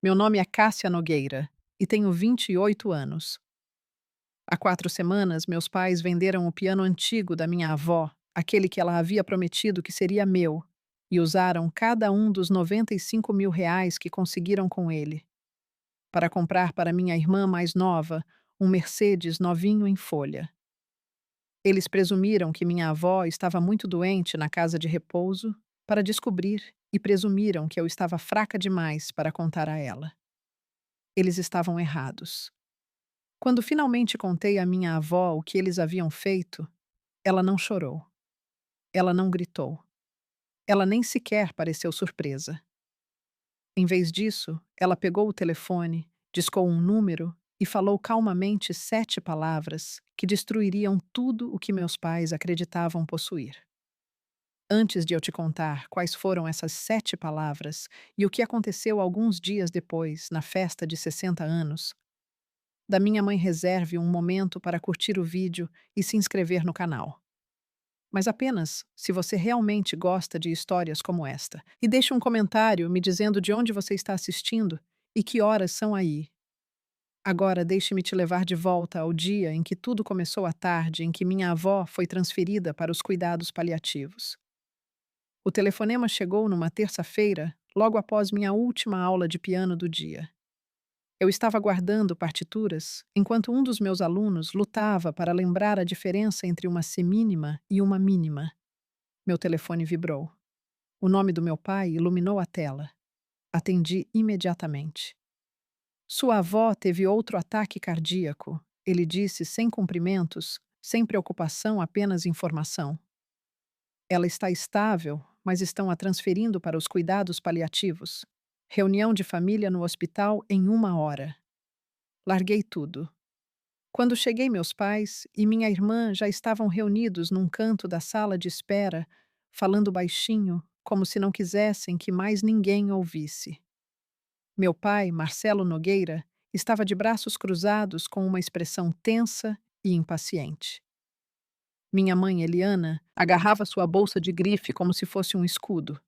Meu nome é Cássia Nogueira e tenho 28 anos. Há 4 semanas, meus pais venderam o piano antigo da minha avó, aquele que ela havia prometido que seria meu, e usaram cada um dos R$ 95.000 que conseguiram com ele, para comprar para minha irmã mais nova um Mercedes novinho em folha. Eles presumiram que minha avó estava muito doente na casa de repouso para descobrir e presumiram que eu estava fraca demais para contar a ela. Eles estavam errados. Quando finalmente contei à minha avó o que eles haviam feito, ela não chorou, ela não gritou, ela nem sequer pareceu surpresa. Em vez disso, ela pegou o telefone, discou um número e falou calmamente 7 palavras que destruiriam tudo o que meus pais acreditavam possuir. Antes de eu te contar quais foram essas 7 palavras e o que aconteceu alguns dias depois, na festa de 60 anos, da minha mãe reserve um momento para curtir o vídeo e se inscrever no canal. Mas apenas se você realmente gosta de histórias como esta. E deixe um comentário me dizendo de onde você está assistindo e que horas são aí. Agora deixe-me te levar de volta ao dia em que tudo começou à tarde, em que minha avó foi transferida para os cuidados paliativos. O telefonema chegou numa terça-feira, logo após minha última aula de piano do dia. Eu estava guardando partituras enquanto um dos meus alunos lutava para lembrar a diferença entre uma semínima e uma mínima. Meu telefone vibrou. O nome do meu pai iluminou a tela. Atendi imediatamente. Sua avó teve outro ataque cardíaco, ele disse sem cumprimentos, sem preocupação, apenas informação. Ela está estável, mas estão a transferindo para os cuidados paliativos. Reunião de família no hospital em 1 hora. Larguei tudo. Quando cheguei, meus pais e minha irmã já estavam reunidos num canto da sala de espera, falando baixinho, como se não quisessem que mais ninguém ouvisse. Meu pai, Marcelo Nogueira, estava de braços cruzados com uma expressão tensa e impaciente. Minha mãe, Eliana, agarrava sua bolsa de grife como se fosse um escudo.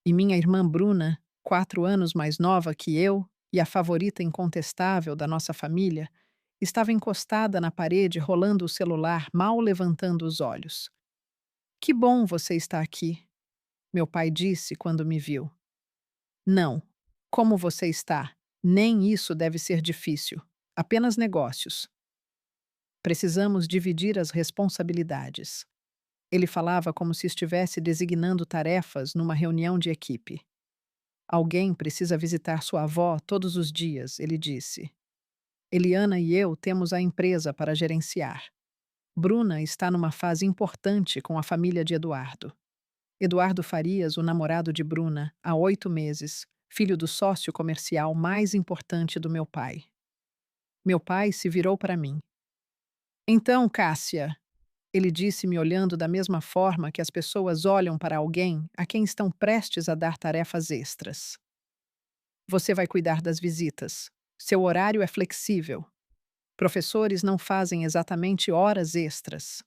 E minha irmã Bruna, 4 anos mais nova que eu e a favorita incontestável da nossa família, estava encostada na parede rolando o celular, mal levantando os olhos. Que bom você está aqui, meu pai disse quando me viu. Não. Como você está? Nem isso deve ser difícil. Apenas negócios. Precisamos dividir as responsabilidades. Ele falava como se estivesse designando tarefas numa reunião de equipe. Alguém precisa visitar sua avó todos os dias, ele disse. Eliana e eu temos a empresa para gerenciar. Bruna está numa fase importante com a família de Eduardo. Eduardo Farias, o namorado de Bruna, há 8 meses, filho do sócio comercial mais importante do meu pai. Meu pai se virou para mim. Então, Cássia, ele disse me olhando da mesma forma que as pessoas olham para alguém a quem estão prestes a dar tarefas extras. Você vai cuidar das visitas. Seu horário é flexível. Professores não fazem exatamente horas extras.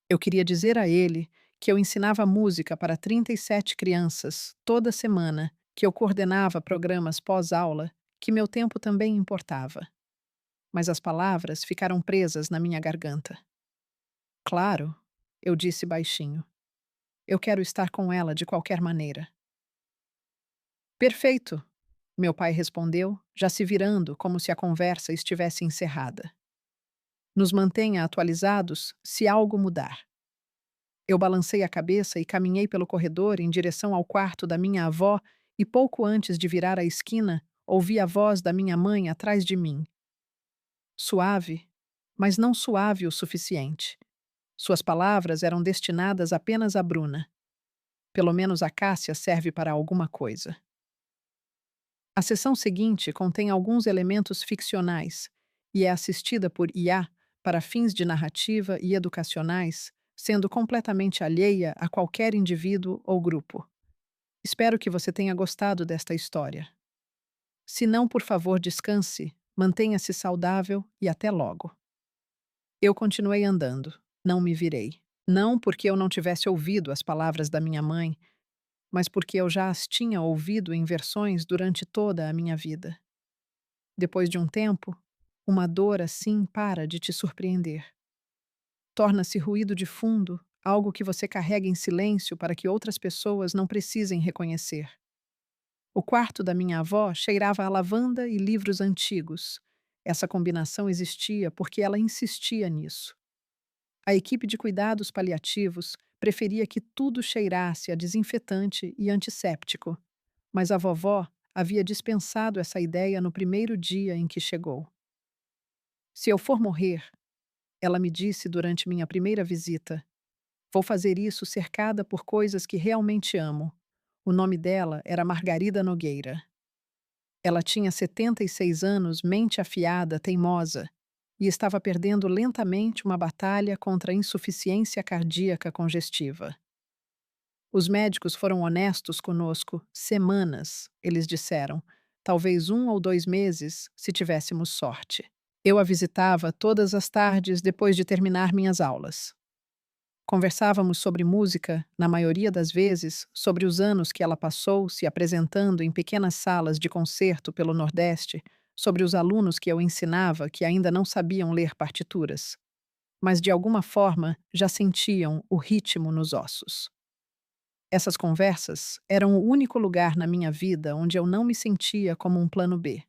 Eu queria dizer a ele que eu ensinava música para 37 crianças toda semana, que eu coordenava programas pós-aula, que meu tempo também importava. Mas as palavras ficaram presas na minha garganta. Claro, eu disse baixinho. Eu quero estar com ela de qualquer maneira. Perfeito, meu pai respondeu, já se virando como se a conversa estivesse encerrada. Nos mantenha atualizados se algo mudar. Eu balancei a cabeça e caminhei pelo corredor em direção ao quarto da minha avó e pouco antes de virar a esquina, ouvi a voz da minha mãe atrás de mim. Suave, mas não suave o suficiente. Suas palavras eram destinadas apenas a Bruna. Pelo menos a Cássia serve para alguma coisa. A sessão seguinte contém alguns elementos ficcionais e é assistida por IA para fins de narrativa e educacionais, sendo completamente alheia a qualquer indivíduo ou grupo. Espero que você tenha gostado desta história. Se não, por favor, descanse, mantenha-se saudável e até logo. Eu continuei andando, não me virei. Não porque eu não tivesse ouvido as palavras da minha mãe, mas porque eu já as tinha ouvido em versões durante toda a minha vida. Depois de um tempo, uma dor assim para de te surpreender. Torna-se ruído de fundo, algo que você carrega em silêncio para que outras pessoas não precisem reconhecer. O quarto da minha avó cheirava a lavanda e livros antigos. Essa combinação existia porque ela insistia nisso. A equipe de cuidados paliativos preferia que tudo cheirasse a desinfetante e antisséptico, mas a vovó havia dispensado essa ideia no primeiro dia em que chegou. Se eu for morrer, ela me disse durante minha primeira visita, vou fazer isso cercada por coisas que realmente amo. O nome dela era Margarida Nogueira. Ela tinha 76 anos, mente afiada, teimosa, e estava perdendo lentamente uma batalha contra a insuficiência cardíaca congestiva. Os médicos foram honestos conosco, semanas, eles disseram, talvez 1 ou 2 meses, se tivéssemos sorte. Eu a visitava todas as tardes depois de terminar minhas aulas. Conversávamos sobre música, na maioria das vezes, sobre os anos que ela passou se apresentando em pequenas salas de concerto pelo Nordeste, sobre os alunos que eu ensinava que ainda não sabiam ler partituras, mas de alguma forma já sentiam o ritmo nos ossos. Essas conversas eram o único lugar na minha vida onde eu não me sentia como um plano B.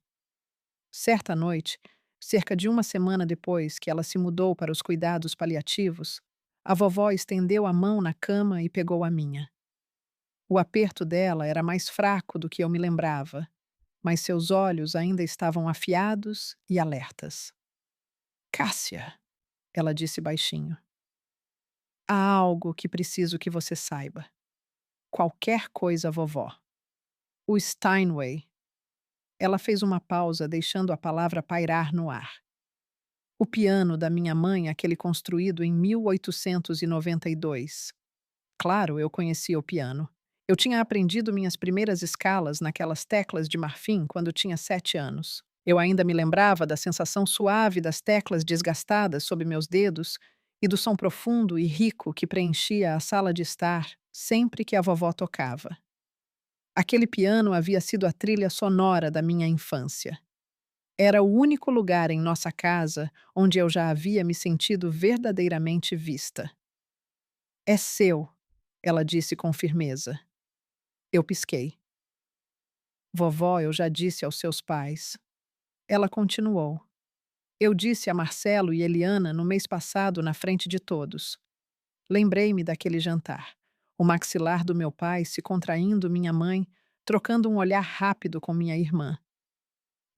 Certa noite, cerca de uma semana depois que ela se mudou para os cuidados paliativos, a vovó estendeu a mão na cama e pegou a minha. O aperto dela era mais fraco do que eu me lembrava, mas seus olhos ainda estavam afiados e alertas. Cássia, ela disse baixinho, há algo que preciso que você saiba. Qualquer coisa, vovó. O Steinway. Ela fez uma pausa, deixando a palavra pairar no ar. O piano da minha mãe, aquele construído em 1892. Claro, eu conhecia o piano. Eu tinha aprendido minhas primeiras escalas naquelas teclas de marfim quando tinha 7 anos. Eu ainda me lembrava da sensação suave das teclas desgastadas sob meus dedos e do som profundo e rico que preenchia a sala de estar sempre que a vovó tocava. Aquele piano havia sido a trilha sonora da minha infância. Era o único lugar em nossa casa onde eu já havia me sentido verdadeiramente vista. É seu, ela disse com firmeza. Eu pisquei. Vovó, eu já disse aos seus pais. Ela continuou. Eu disse a Marcelo e Eliana no mês passado na frente de todos. Lembrei-me daquele jantar. O maxilar do meu pai se contraindo minha mãe, trocando um olhar rápido com minha irmã.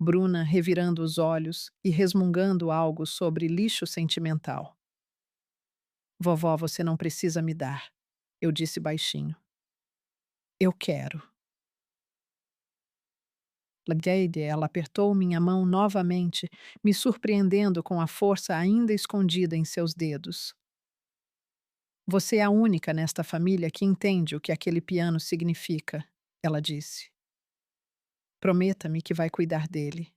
Bruna revirando os olhos e resmungando algo sobre lixo sentimental. Vovó, você não precisa me dar, eu disse baixinho. Eu quero. Lagade, ela apertou minha mão novamente, me surpreendendo com a força ainda escondida em seus dedos. Você é a única nesta família que entende o que aquele piano significa, ela disse. Prometa-me que vai cuidar dele.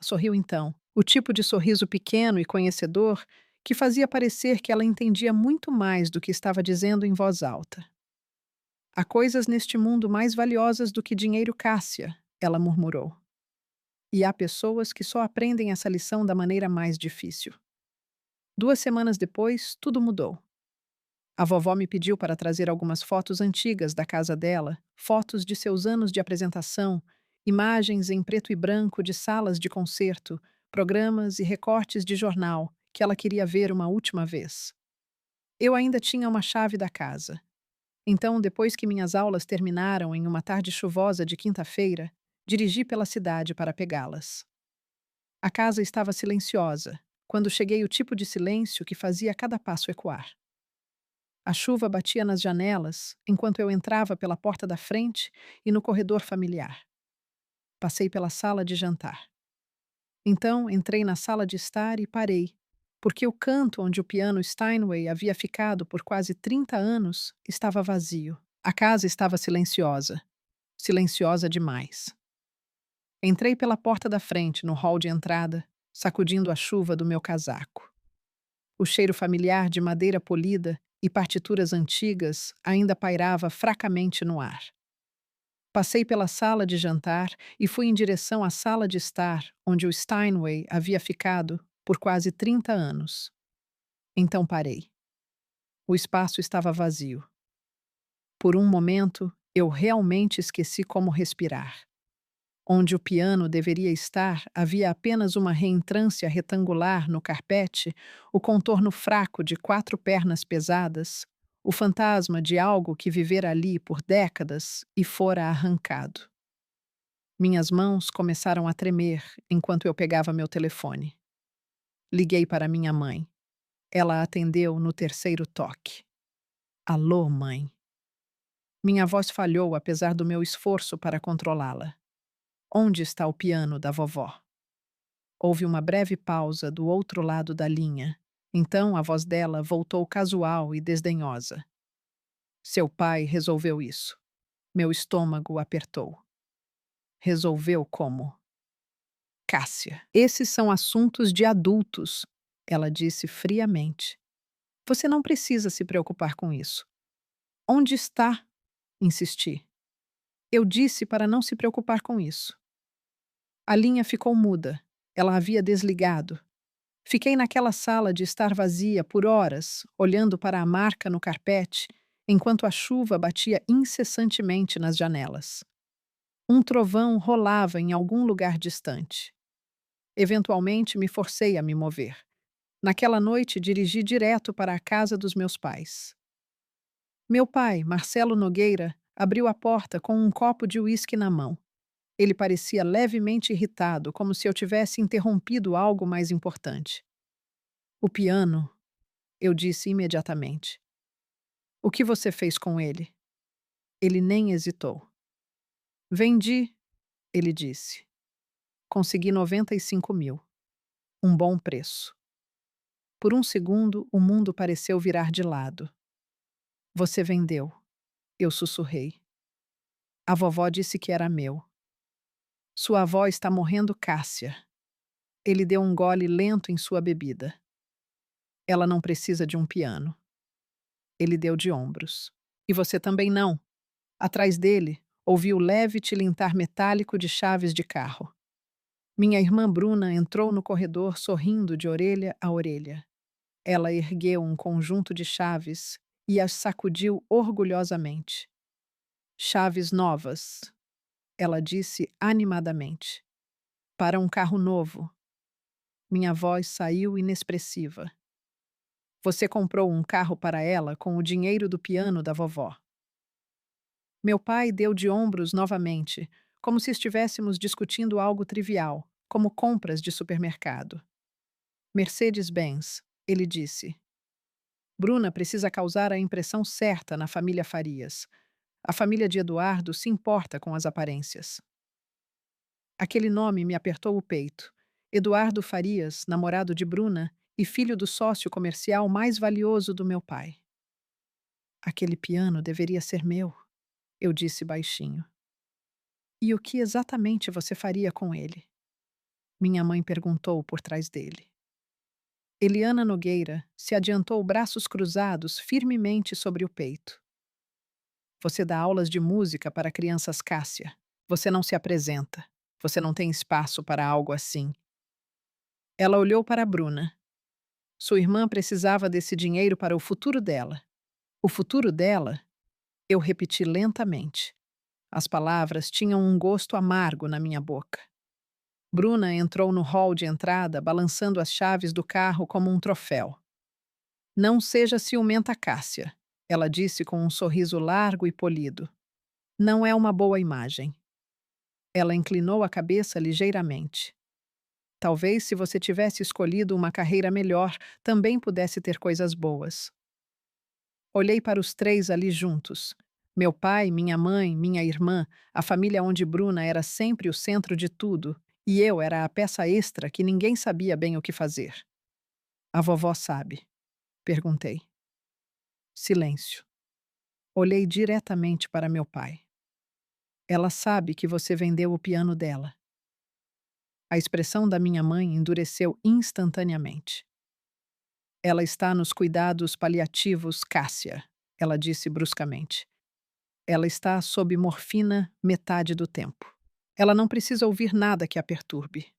Sorriu então, o tipo de sorriso pequeno e conhecedor que fazia parecer que ela entendia muito mais do que estava dizendo em voz alta. Há coisas neste mundo mais valiosas do que dinheiro, Cássia, ela murmurou. E há pessoas que só aprendem essa lição da maneira mais difícil. 2 semanas depois, tudo mudou. A vovó me pediu para trazer algumas fotos antigas da casa dela, fotos de seus anos de apresentação, imagens em preto e branco de salas de concerto, programas e recortes de jornal que ela queria ver uma última vez. Eu ainda tinha uma chave da casa. Então, depois que minhas aulas terminaram em uma tarde chuvosa de quinta-feira, dirigi pela cidade para pegá-las. A casa estava silenciosa, quando cheguei o tipo de silêncio que fazia cada passo ecoar. A chuva batia nas janelas enquanto eu entrava pela porta da frente e no corredor familiar. Passei pela sala de jantar. Então entrei na sala de estar e parei, porque o canto onde o piano Steinway havia ficado por quase 30 anos estava vazio. A casa estava silenciosa. Silenciosa demais. Entrei pela porta da frente, no hall de entrada, sacudindo a chuva do meu casaco. O cheiro familiar de madeira polida e partituras antigas ainda pairava fracamente no ar. Passei pela sala de jantar e fui em direção à sala de estar, onde o Steinway havia ficado por quase 30 anos. Então parei. O espaço estava vazio. Por um momento, eu realmente esqueci como respirar. Onde o piano deveria estar, havia apenas uma reentrância retangular no carpete, o contorno fraco de 4 pernas pesadas, o fantasma de algo que vivera ali por décadas e fora arrancado. Minhas mãos começaram a tremer enquanto eu pegava meu telefone. Liguei para minha mãe. Ela atendeu no terceiro toque. Alô, mãe. Minha voz falhou apesar do meu esforço para controlá-la. Onde está o piano da vovó? Houve uma breve pausa do outro lado da linha. Então a voz dela voltou casual e desdenhosa. Seu pai resolveu isso. Meu estômago apertou. Resolveu como? Cássia, esses são assuntos de adultos, ela disse friamente. Você não precisa se preocupar com isso. Onde está? Insisti. Eu disse para não se preocupar com isso. A linha ficou muda. Ela havia desligado. Fiquei naquela sala de estar vazia por horas, olhando para a marca no carpete, enquanto a chuva batia incessantemente nas janelas. Um trovão rolava em algum lugar distante. Eventualmente me forcei a me mover. Naquela noite dirigi direto para a casa dos meus pais. Meu pai, Marcelo Nogueira, abriu a porta com um copo de uísque na mão. Ele parecia levemente irritado, como se eu tivesse interrompido algo mais importante. O piano, eu disse imediatamente. O que você fez com ele? Ele nem hesitou. Vendi, ele disse. Consegui 95 mil. Um bom preço. Por um segundo, o mundo pareceu virar de lado. Você vendeu, eu sussurrei. A vovó disse que era meu. Sua avó está morrendo, Cássia. Ele deu um gole lento em sua bebida. Ela não precisa de um piano. Ele deu de ombros. E você também não. Atrás dele, ouvi o leve tilintar metálico de chaves de carro. Minha irmã Bruna entrou no corredor sorrindo de orelha a orelha. Ela ergueu um conjunto de chaves e as sacudiu orgulhosamente. Chaves novas, ela disse animadamente. Para um carro novo. Minha voz saiu inexpressiva. Você comprou um carro para ela com o dinheiro do piano da vovó. Meu pai deu de ombros novamente, como se estivéssemos discutindo algo trivial, como compras de supermercado. Mercedes-Benz, ele disse. Bruna precisa causar a impressão certa na família Farias. A família de Eduardo se importa com as aparências. Aquele nome me apertou o peito. Eduardo Farias, namorado de Bruna e filho do sócio comercial mais valioso do meu pai. Aquele piano deveria ser meu, eu disse baixinho. E o que exatamente você faria com ele? Minha mãe perguntou por trás dele. Eliana Nogueira se adiantou braços cruzados firmemente sobre o peito. Você dá aulas de música para crianças, Cássia. Você não se apresenta. Você não tem espaço para algo assim. Ela olhou para Bruna. Sua irmã precisava desse dinheiro para o futuro dela. O futuro dela? Eu repeti lentamente. As palavras tinham um gosto amargo na minha boca. Bruna entrou no hall de entrada, balançando as chaves do carro como um troféu. Não seja ciumenta, Cássia, ela disse com um sorriso largo e polido. Não é uma boa imagem. Ela inclinou a cabeça ligeiramente. Talvez se você tivesse escolhido uma carreira melhor, também pudesse ter coisas boas. Olhei para os três ali juntos. Meu pai, minha mãe, minha irmã, a família onde Bruna era sempre o centro de tudo, e eu era a peça extra que ninguém sabia bem o que fazer. A vovó sabe? Perguntei. Silêncio. Olhei diretamente para meu pai. Ela sabe que você vendeu o piano dela. A expressão da minha mãe endureceu instantaneamente. Ela está nos cuidados paliativos, Cássia, ela disse bruscamente. Ela está sob morfina metade do tempo. Ela não precisa ouvir nada que a perturbe.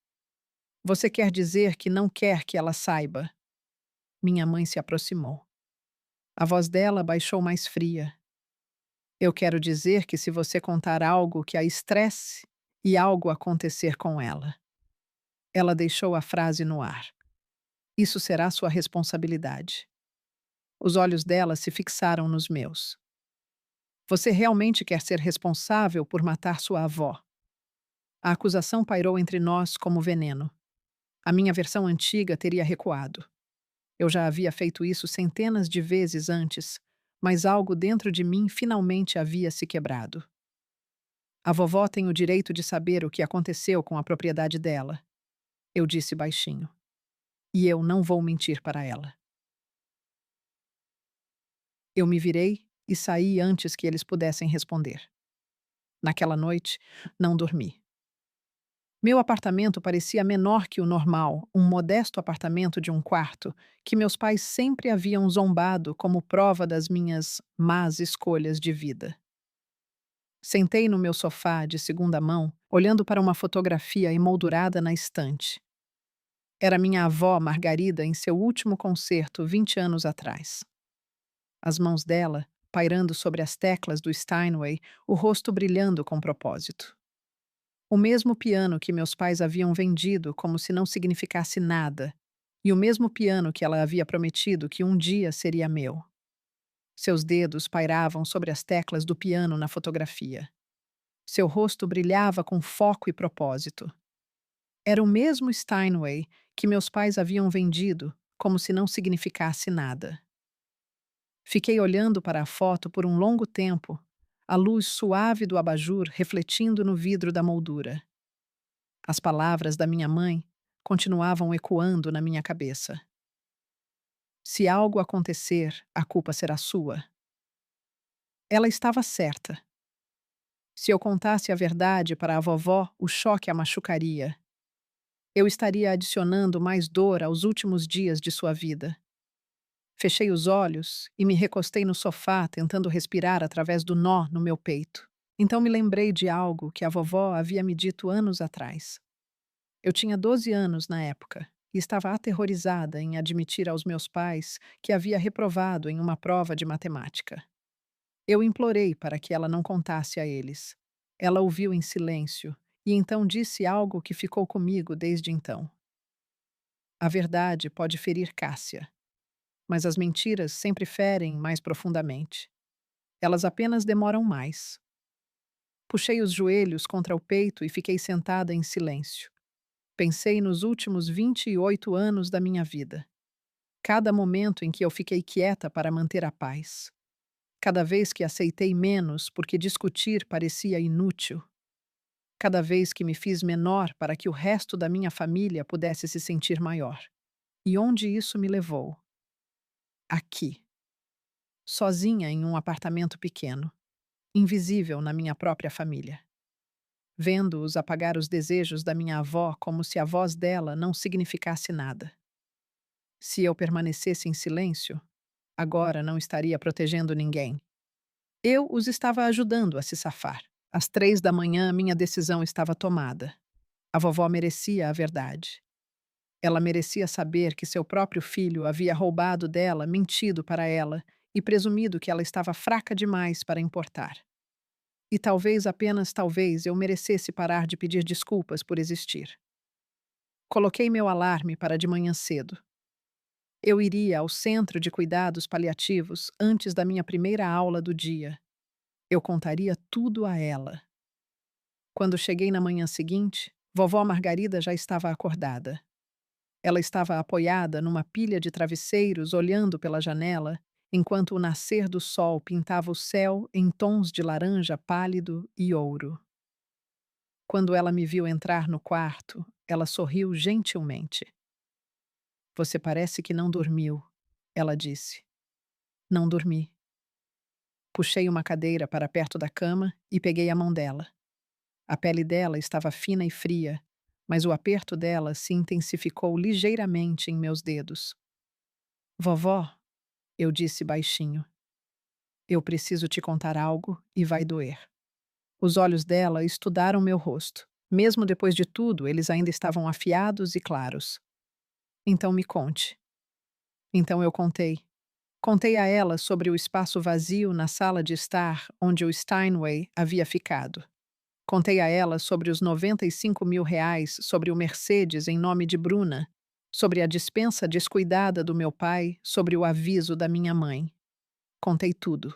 Você quer dizer que não quer que ela saiba? Minha mãe se aproximou. A voz dela baixou mais fria. Eu quero dizer que se você contar algo que a estresse e algo acontecer com ela. Ela deixou a frase no ar. Isso será sua responsabilidade. Os olhos dela se fixaram nos meus. Você realmente quer ser responsável por matar sua avó? A acusação pairou entre nós como veneno. A minha versão antiga teria recuado. Eu já havia feito isso centenas de vezes antes, mas algo dentro de mim finalmente havia se quebrado. A vovó tem o direito de saber o que aconteceu com a propriedade dela, eu disse baixinho. E eu não vou mentir para ela. Eu me virei e saí antes que eles pudessem responder. Naquela noite, não dormi. Meu apartamento parecia menor que o normal, um modesto apartamento de um quarto, que meus pais sempre haviam zombado como prova das minhas más escolhas de vida. Sentei no meu sofá de segunda mão, olhando para uma fotografia emoldurada na estante. Era minha avó Margarida em seu último concerto 20 anos atrás. As mãos dela, pairando sobre as teclas do Steinway, o rosto brilhando com propósito. O mesmo piano que meus pais haviam vendido como se não significasse nada, e o mesmo piano que ela havia prometido que um dia seria meu. Seus dedos pairavam sobre as teclas do piano na fotografia. Seu rosto brilhava com foco e propósito. Era o mesmo Steinway que meus pais haviam vendido como se não significasse nada. Fiquei olhando para a foto por um longo tempo, a luz suave do abajur refletindo no vidro da moldura. As palavras da minha mãe continuavam ecoando na minha cabeça. Se algo acontecer, a culpa será sua. Ela estava certa. Se eu contasse a verdade para a vovó, o choque a machucaria. Eu estaria adicionando mais dor aos últimos dias de sua vida. Fechei os olhos e me recostei no sofá tentando respirar através do nó no meu peito. Então me lembrei de algo que a vovó havia me dito anos atrás. Eu tinha 12 anos na época e estava aterrorizada em admitir aos meus pais que havia reprovado em uma prova de matemática. Eu implorei para que ela não contasse a eles. Ela ouviu em silêncio e então disse algo que ficou comigo desde então. A verdade pode ferir Cássia, mas as mentiras sempre ferem mais profundamente. Elas apenas demoram mais. Puxei os joelhos contra o peito e fiquei sentada em silêncio. Pensei nos últimos 28 anos da minha vida. Cada momento em que eu fiquei quieta para manter a paz. Cada vez que aceitei menos porque discutir parecia inútil. Cada vez que me fiz menor para que o resto da minha família pudesse se sentir maior. E onde isso me levou? Aqui. Sozinha em um apartamento pequeno. Invisível na minha própria família. Vendo-os apagar os desejos da minha avó como se a voz dela não significasse nada. Se eu permanecesse em silêncio, agora não estaria protegendo ninguém. Eu os estava ajudando a se safar. Às 3 da manhã, minha decisão estava tomada. A vovó merecia a verdade. Ela merecia saber que seu próprio filho havia roubado dela, mentido para ela e presumido que ela estava fraca demais para importar. E talvez, apenas talvez, eu merecesse parar de pedir desculpas por existir. Coloquei meu alarme para de manhã cedo. Eu iria ao centro de cuidados paliativos antes da minha primeira aula do dia. Eu contaria tudo a ela. Quando cheguei na manhã seguinte, vovó Margarida já estava acordada. Ela estava apoiada numa pilha de travesseiros olhando pela janela, enquanto o nascer do sol pintava o céu em tons de laranja pálido e ouro. Quando ela me viu entrar no quarto, ela sorriu gentilmente. Você parece que não dormiu, ela disse. Não dormi. Puxei uma cadeira para perto da cama e peguei a mão dela. A pele dela estava fina e fria, mas o aperto dela se intensificou ligeiramente em meus dedos. Vovó, eu disse baixinho, eu preciso te contar algo e vai doer. Os olhos dela estudaram meu rosto. Mesmo depois de tudo, eles ainda estavam afiados e claros. Então me conte. Então eu contei. Contei a ela sobre o espaço vazio na sala de estar onde o Steinway havia ficado. Contei a ela sobre os R$ 95.000, sobre o Mercedes em nome de Bruna, sobre a dispensa descuidada do meu pai, sobre o aviso da minha mãe. Contei tudo.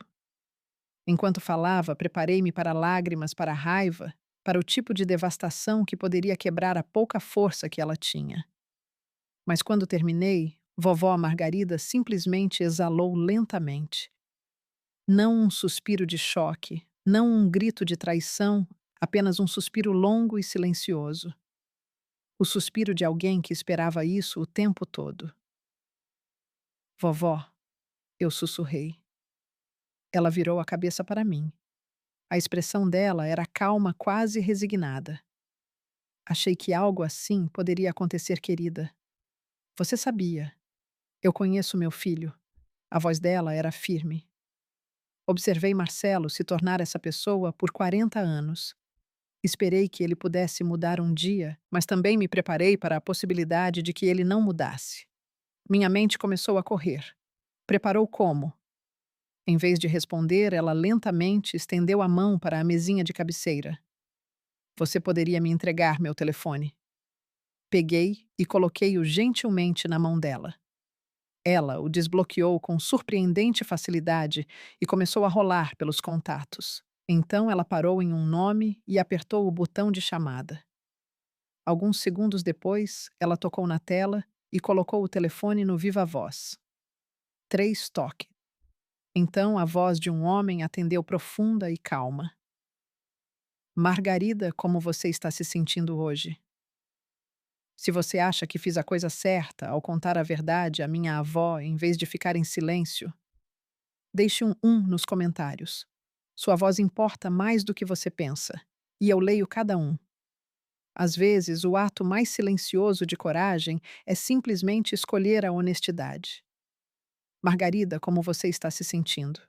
Enquanto falava, preparei-me para lágrimas, para raiva, para o tipo de devastação que poderia quebrar a pouca força que ela tinha. Mas quando terminei, vovó Margarida simplesmente exalou lentamente. Não um suspiro de choque, não um grito de traição, apenas um suspiro longo e silencioso. O suspiro de alguém que esperava isso o tempo todo. Vovó, eu sussurrei. Ela virou a cabeça para mim. A expressão dela era calma, quase resignada. Achei que algo assim poderia acontecer, querida. Você sabia. Eu conheço meu filho. A voz dela era firme. Observei Marcelo se tornar essa pessoa por 40 anos. Esperei que ele pudesse mudar um dia, mas também me preparei para a possibilidade de que ele não mudasse. Minha mente começou a correr. Preparou como? Em vez de responder, ela lentamente estendeu a mão para a mesinha de cabeceira. Você poderia me entregar meu telefone? Peguei e coloquei-o gentilmente na mão dela. Ela o desbloqueou com surpreendente facilidade e começou a rolar pelos contatos. Então ela parou em um nome e apertou o botão de chamada. Alguns segundos depois, ela tocou na tela e colocou o telefone no viva-voz. 3 toques. Então a voz de um homem atendeu profunda e calma. Margarida, como você está se sentindo hoje? Se você acha que fiz a coisa certa ao contar a verdade à minha avó em vez de ficar em silêncio, deixe um nos comentários. Sua voz importa mais do que você pensa, e eu leio cada um. Às vezes, o ato mais silencioso de coragem é simplesmente escolher a honestidade. Margarida, como você está se sentindo?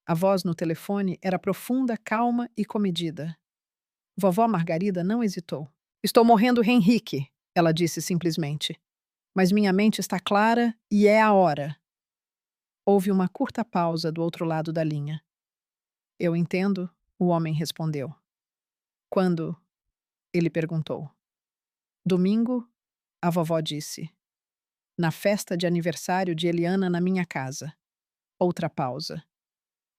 A voz no telefone era profunda, calma e comedida. Vovó Margarida não hesitou. Estou morrendo, Henrique, ela disse simplesmente. Mas minha mente está clara e é a hora. Houve uma curta pausa do outro lado da linha. Eu entendo, o homem respondeu. Quando? Ele perguntou. Domingo, a vovó disse. Na festa de aniversário de Eliana na minha casa. Outra pausa.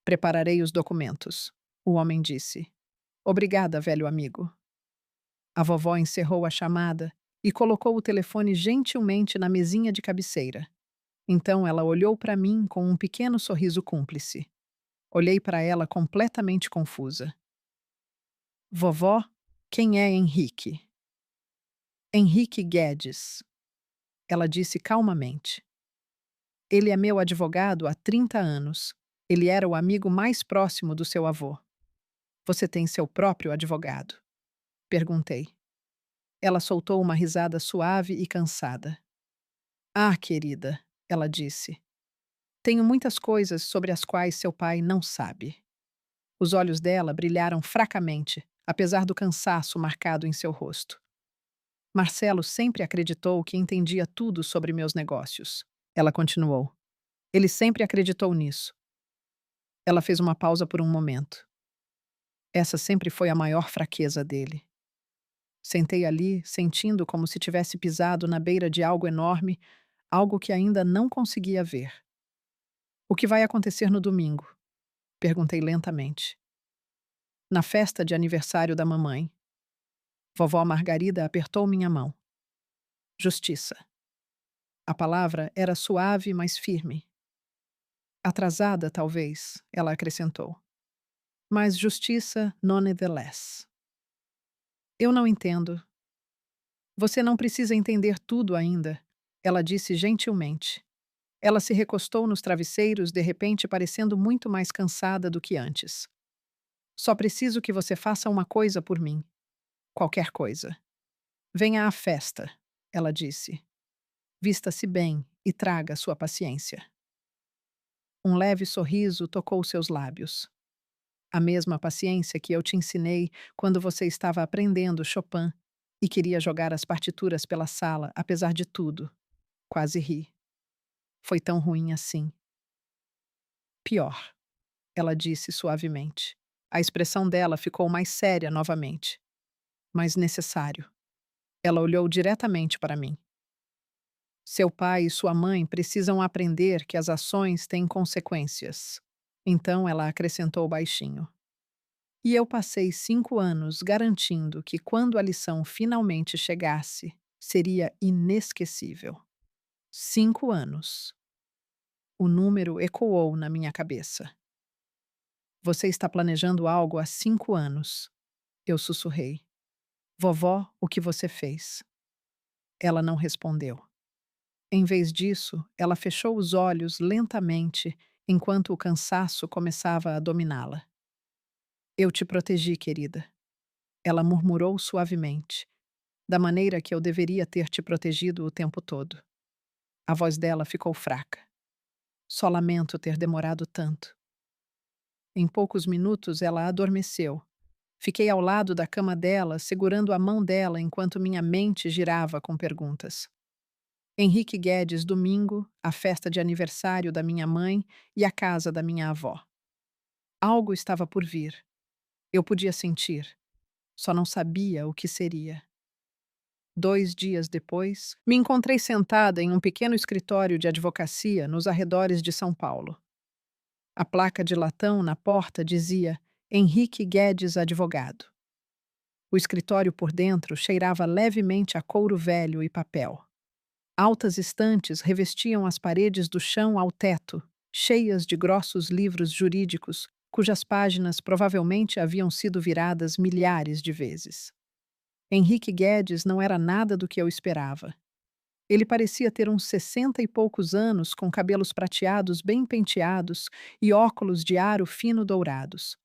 Prepararei os documentos, o homem disse. Obrigada, velho amigo. A vovó encerrou a chamada e colocou o telefone gentilmente na mesinha de cabeceira. Então ela olhou para mim com um pequeno sorriso cúmplice. Olhei para ela completamente confusa. Vovó, quem é Henrique? Henrique Guedes, ela disse calmamente. Ele é meu advogado há 30 anos. Ele era o amigo mais próximo do seu avô. Você tem seu próprio advogado? Perguntei. Ela soltou uma risada suave e cansada. Ah, querida, ela disse. Tenho muitas coisas sobre as quais seu pai não sabe. Os olhos dela brilharam fracamente, apesar do cansaço marcado em seu rosto. Marcelo sempre acreditou que entendia tudo sobre meus negócios. Ela continuou. Ele sempre acreditou nisso. Ela fez uma pausa por um momento. Essa sempre foi a maior fraqueza dele. Sentei ali, sentindo como se tivesse pisado na beira de algo enorme, algo que ainda não conseguia ver. O que vai acontecer no domingo? Perguntei lentamente. Na festa de aniversário da mamãe. Vovó Margarida apertou minha mão. Justiça. A palavra era suave, mas firme. Atrasada, talvez, ela acrescentou. Mas justiça nonetheless. Eu não entendo. Você não precisa entender tudo ainda, ela disse gentilmente. Ela se recostou nos travesseiros, de repente parecendo muito mais cansada do que antes. Só preciso que você faça uma coisa por mim. Qualquer coisa. Venha à festa, ela disse. Vista-se bem e traga sua paciência. Um leve sorriso tocou seus lábios. A mesma paciência que eu te ensinei quando você estava aprendendo Chopin e queria jogar as partituras pela sala, apesar de tudo. Quase ri. Foi tão ruim assim. Pior, ela disse suavemente. A expressão dela ficou mais séria novamente. Mas necessário. Ela olhou diretamente para mim. Seu pai e sua mãe precisam aprender que as ações têm consequências. Então ela acrescentou baixinho. E eu passei 5 anos garantindo que quando a lição finalmente chegasse, seria inesquecível. 5 anos. O número ecoou na minha cabeça. Você está planejando algo há 5 anos. Eu sussurrei. Vovó, o que você fez? Ela não respondeu. Em vez disso, ela fechou os olhos lentamente enquanto o cansaço começava a dominá-la. Eu te protegi, querida. Ela murmurou suavemente, da maneira que eu deveria ter te protegido o tempo todo. A voz dela ficou fraca. Só lamento ter demorado tanto. Em poucos minutos ela adormeceu. Fiquei ao lado da cama dela, segurando a mão dela enquanto minha mente girava com perguntas. Henrique Guedes, domingo, a festa de aniversário da minha mãe e a casa da minha avó. Algo estava por vir. Eu podia sentir, só não sabia o que seria. 2 dias depois, me encontrei sentada em um pequeno escritório de advocacia nos arredores de São Paulo. A placa de latão na porta dizia Henrique Guedes Advogado. O escritório por dentro cheirava levemente a couro velho e papel. Altas estantes revestiam as paredes do chão ao teto, cheias de grossos livros jurídicos, cujas páginas provavelmente haviam sido viradas milhares de vezes. Henrique Guedes não era nada do que eu esperava. Ele parecia ter uns 60 e poucos anos, com cabelos prateados bem penteados e óculos de aro fino dourados.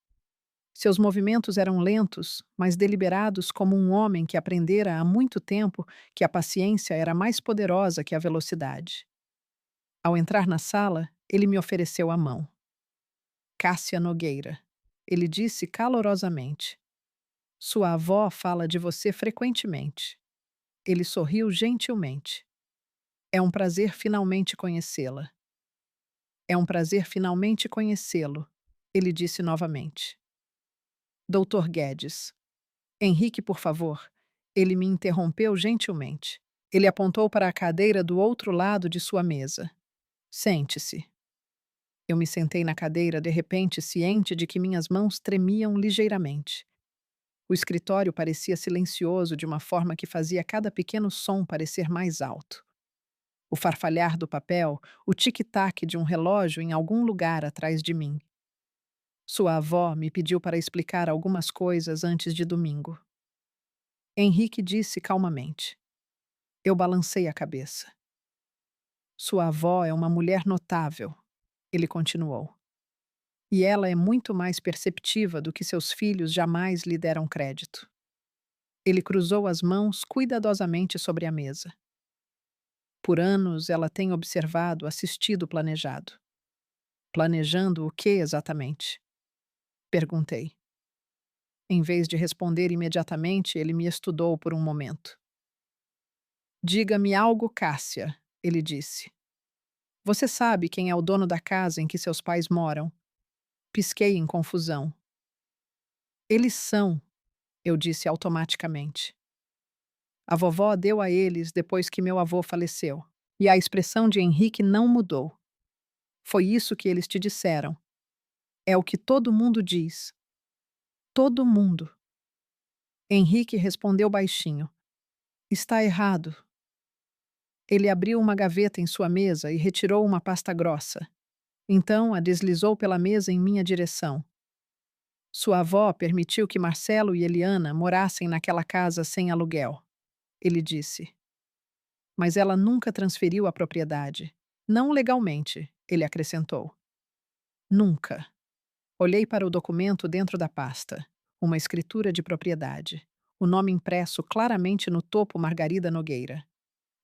Seus movimentos eram lentos, mas deliberados como um homem que aprendera há muito tempo que a paciência era mais poderosa que a velocidade. Ao entrar na sala, ele me ofereceu a mão. Cássia Nogueira. Ele disse calorosamente. Sua avó fala de você frequentemente. Ele sorriu gentilmente. É um prazer finalmente conhecê-la. É um prazer finalmente conhecê-lo, ele disse novamente. Doutor Guedes. Henrique, por favor. Ele me interrompeu gentilmente. Ele apontou para a cadeira do outro lado de sua mesa. Sente-se. Eu me sentei na cadeira, de repente ciente de que minhas mãos tremiam ligeiramente. O escritório parecia silencioso de uma forma que fazia cada pequeno som parecer mais alto. O farfalhar do papel, o tic-tac de um relógio em algum lugar atrás de mim. Sua avó me pediu para explicar algumas coisas antes de domingo. Henrique disse calmamente. Eu balancei a cabeça. Sua avó é uma mulher notável, ele continuou. E ela é muito mais perceptiva do que seus filhos jamais lhe deram crédito. Ele cruzou as mãos cuidadosamente sobre a mesa. Por anos ela tem observado, assistido o planejado. Planejando o que exatamente? Perguntei. Em vez de responder imediatamente, ele me estudou por um momento. Diga-me algo, Cássia, ele disse. Você sabe quem é o dono da casa em que seus pais moram? Pisquei em confusão. Eles são, eu disse automaticamente. A vovó deu a eles depois que meu avô faleceu, e a expressão de Henrique não mudou. Foi isso que eles te disseram. É o que todo mundo diz. Todo mundo. Henrique respondeu baixinho. Está errado. Ele abriu uma gaveta em sua mesa e retirou uma pasta grossa. Então a deslizou pela mesa em minha direção. Sua avó permitiu que Marcelo e Eliana morassem naquela casa sem aluguel. Ele disse. Mas ela nunca transferiu a propriedade. Não legalmente, ele acrescentou. Nunca. Olhei para o documento dentro da pasta. Uma escritura de propriedade. O nome impresso claramente no topo Margarida Nogueira.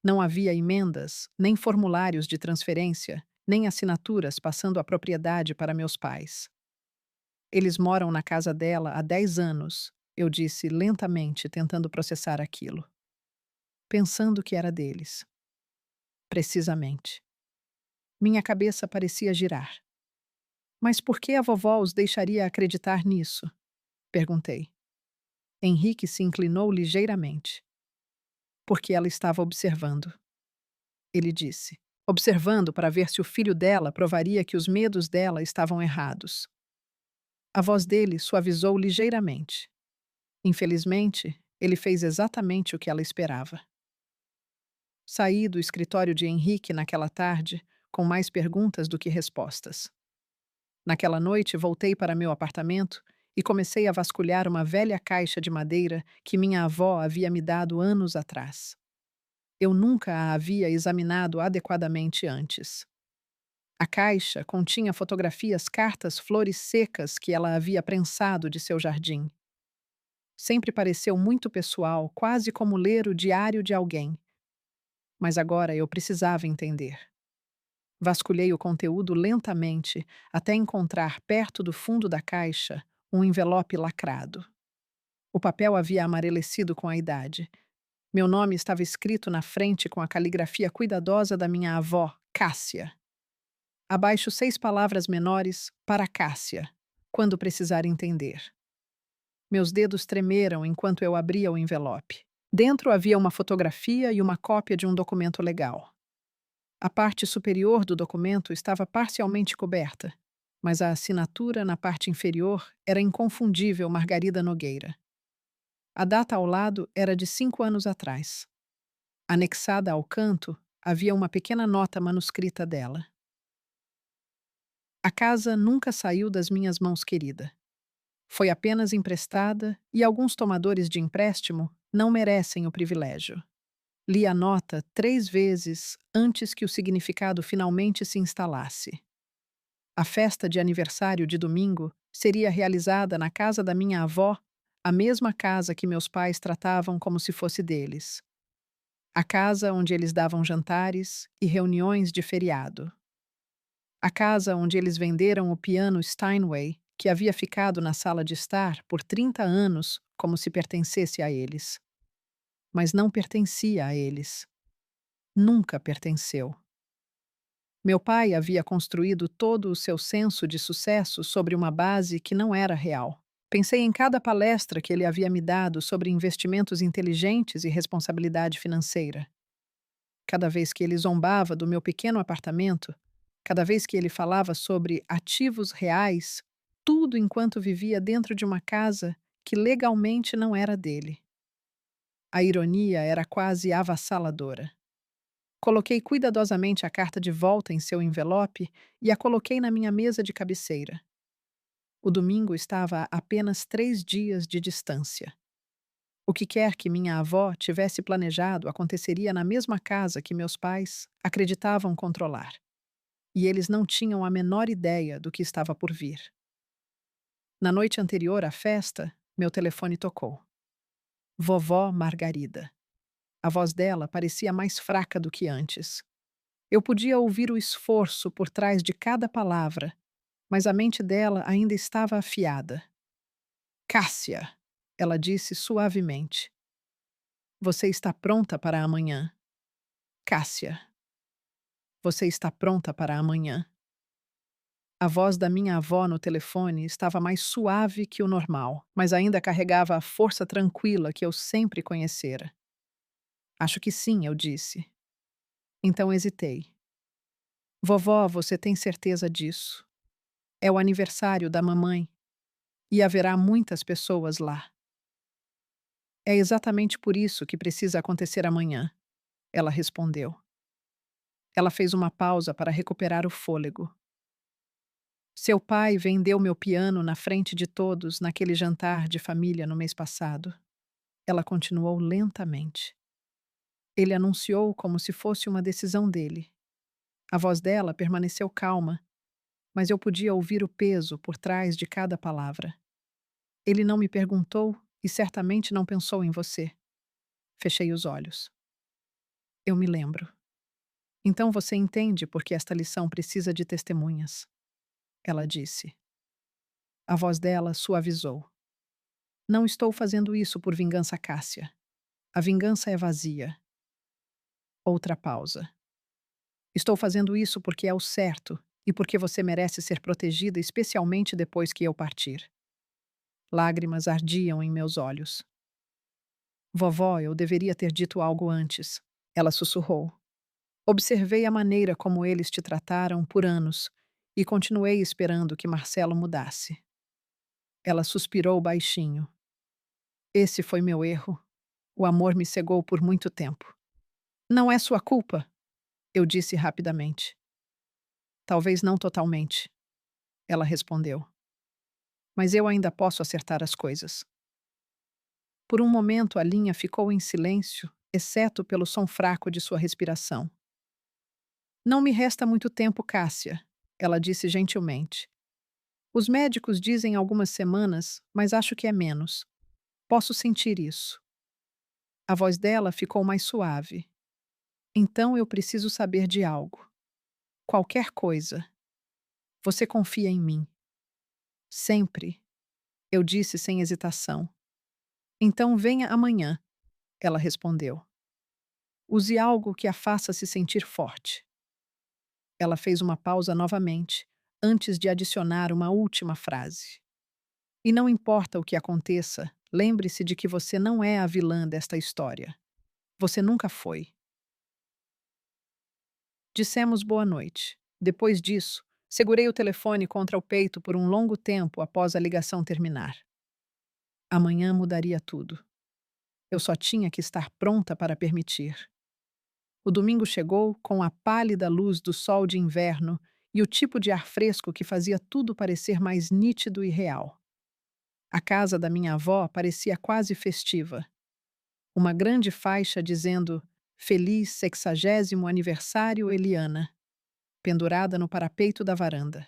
Não havia emendas, nem formulários de transferência, nem assinaturas passando a propriedade para meus pais. Eles moram na casa dela há 10 anos, eu disse lentamente, tentando processar aquilo. Pensando que era deles. Precisamente. Minha cabeça parecia girar. Mas por que a vovó os deixaria acreditar nisso? Perguntei. Henrique se inclinou ligeiramente. Porque ela estava observando. Ele disse. Observando para ver se o filho dela provaria que os medos dela estavam errados. A voz dele suavizou ligeiramente. Infelizmente, ele fez exatamente o que ela esperava. Saí do escritório de Henrique naquela tarde com mais perguntas do que respostas. Naquela noite, voltei para meu apartamento e comecei a vasculhar uma velha caixa de madeira que minha avó havia me dado anos atrás. Eu nunca a havia examinado adequadamente antes. A caixa continha fotografias, cartas, flores secas que ela havia prensado de seu jardim. Sempre pareceu muito pessoal, quase como ler o diário de alguém. Mas agora eu precisava entender. Vasculhei o conteúdo lentamente até encontrar perto do fundo da caixa um envelope lacrado. O papel havia amarelecido com a idade. Meu nome estava escrito na frente com a caligrafia cuidadosa da minha avó, Cássia. Abaixo 6 palavras menores para Cássia, quando precisar entender. Meus dedos tremeram enquanto eu abria o envelope. Dentro havia uma fotografia e uma cópia de um documento legal. A parte superior do documento estava parcialmente coberta, mas a assinatura na parte inferior era inconfundível Margarida Nogueira. A data ao lado era de 5 anos atrás. Anexada ao canto, havia uma pequena nota manuscrita dela. A casa nunca saiu das minhas mãos, querida. Foi apenas emprestada e alguns tomadores de empréstimo não merecem o privilégio. Li a nota 3 vezes antes que o significado finalmente se instalasse. A festa de aniversário de domingo seria realizada na casa da minha avó, a mesma casa que meus pais tratavam como se fosse deles. A casa onde eles davam jantares e reuniões de feriado. A casa onde eles venderam o piano Steinway, que havia ficado na sala de estar por 30 anos como se pertencesse a eles. Mas não pertencia a eles. Nunca pertenceu. Meu pai havia construído todo o seu senso de sucesso sobre uma base que não era real. Pensei em cada palestra que ele havia me dado sobre investimentos inteligentes e responsabilidade financeira. Cada vez que ele zombava do meu pequeno apartamento, cada vez que ele falava sobre ativos reais, tudo enquanto vivia dentro de uma casa que legalmente não era dele. A ironia era quase avassaladora. Coloquei cuidadosamente a carta de volta em seu envelope e a coloquei na minha mesa de cabeceira. O domingo estava a apenas 3 dias de distância. O que quer que minha avó tivesse planejado aconteceria na mesma casa que meus pais acreditavam controlar. E eles não tinham a menor ideia do que estava por vir. Na noite anterior à festa, meu telefone tocou. Vovó Margarida. A voz dela parecia mais fraca do que antes. Eu podia ouvir o esforço por trás de cada palavra, mas a mente dela ainda estava afiada. Cássia, ela disse suavemente. Você está pronta para amanhã? Cássia. Você está pronta para amanhã? A voz da minha avó no telefone estava mais suave que o normal, mas ainda carregava a força tranquila que eu sempre conhecera. Acho que sim, eu disse. Então hesitei. Vovó, você tem certeza disso? É o aniversário da mamãe e haverá muitas pessoas lá. É exatamente por isso que precisa acontecer amanhã, ela respondeu. Ela fez uma pausa para recuperar o fôlego. Seu pai vendeu meu piano na frente de todos naquele jantar de família no mês passado. Ela continuou lentamente. Ele anunciou como se fosse uma decisão dele. A voz dela permaneceu calma, mas eu podia ouvir o peso por trás de cada palavra. Ele não me perguntou e certamente não pensou em você. Fechei os olhos. Eu me lembro. Então você entende por que esta lição precisa de testemunhas, ela disse. A voz dela suavizou. Não estou fazendo isso por vingança, Cássia. A vingança é vazia. Outra pausa. Estou fazendo isso porque é o certo e porque você merece ser protegida, especialmente depois que eu partir. Lágrimas ardiam em meus olhos. Vovó, eu deveria ter dito algo antes. Ela sussurrou. Observei a maneira como eles te trataram por anos e continuei esperando que Marcelo mudasse. Ela suspirou baixinho. Esse foi meu erro. O amor me cegou por muito tempo. Não é sua culpa, eu disse rapidamente. Talvez não totalmente, ela respondeu. Mas eu ainda posso acertar as coisas. Por um momento a linha ficou em silêncio, exceto pelo som fraco de sua respiração. Não me resta muito tempo, Cássia, ela disse gentilmente. Os médicos dizem algumas semanas, mas acho que é menos. Posso sentir isso. A voz dela ficou mais suave. Então eu preciso saber de algo. Qualquer coisa. Você confia em mim. Sempre, eu disse sem hesitação. Então venha amanhã, ela respondeu. Use algo que a faça se sentir forte. Ela fez uma pausa novamente, antes de adicionar uma última frase. E não importa o que aconteça, lembre-se de que você não é a vilã desta história. Você nunca foi. Dissemos boa noite. Depois disso, segurei o telefone contra o peito por um longo tempo após a ligação terminar. Amanhã mudaria tudo. Eu só tinha que estar pronta para permitir. O domingo chegou com a pálida luz do sol de inverno e o tipo de ar fresco que fazia tudo parecer mais nítido e real. A casa da minha avó parecia quase festiva. Uma grande faixa dizendo Feliz 60º aniversário, Eliana, pendurada no parapeito da varanda.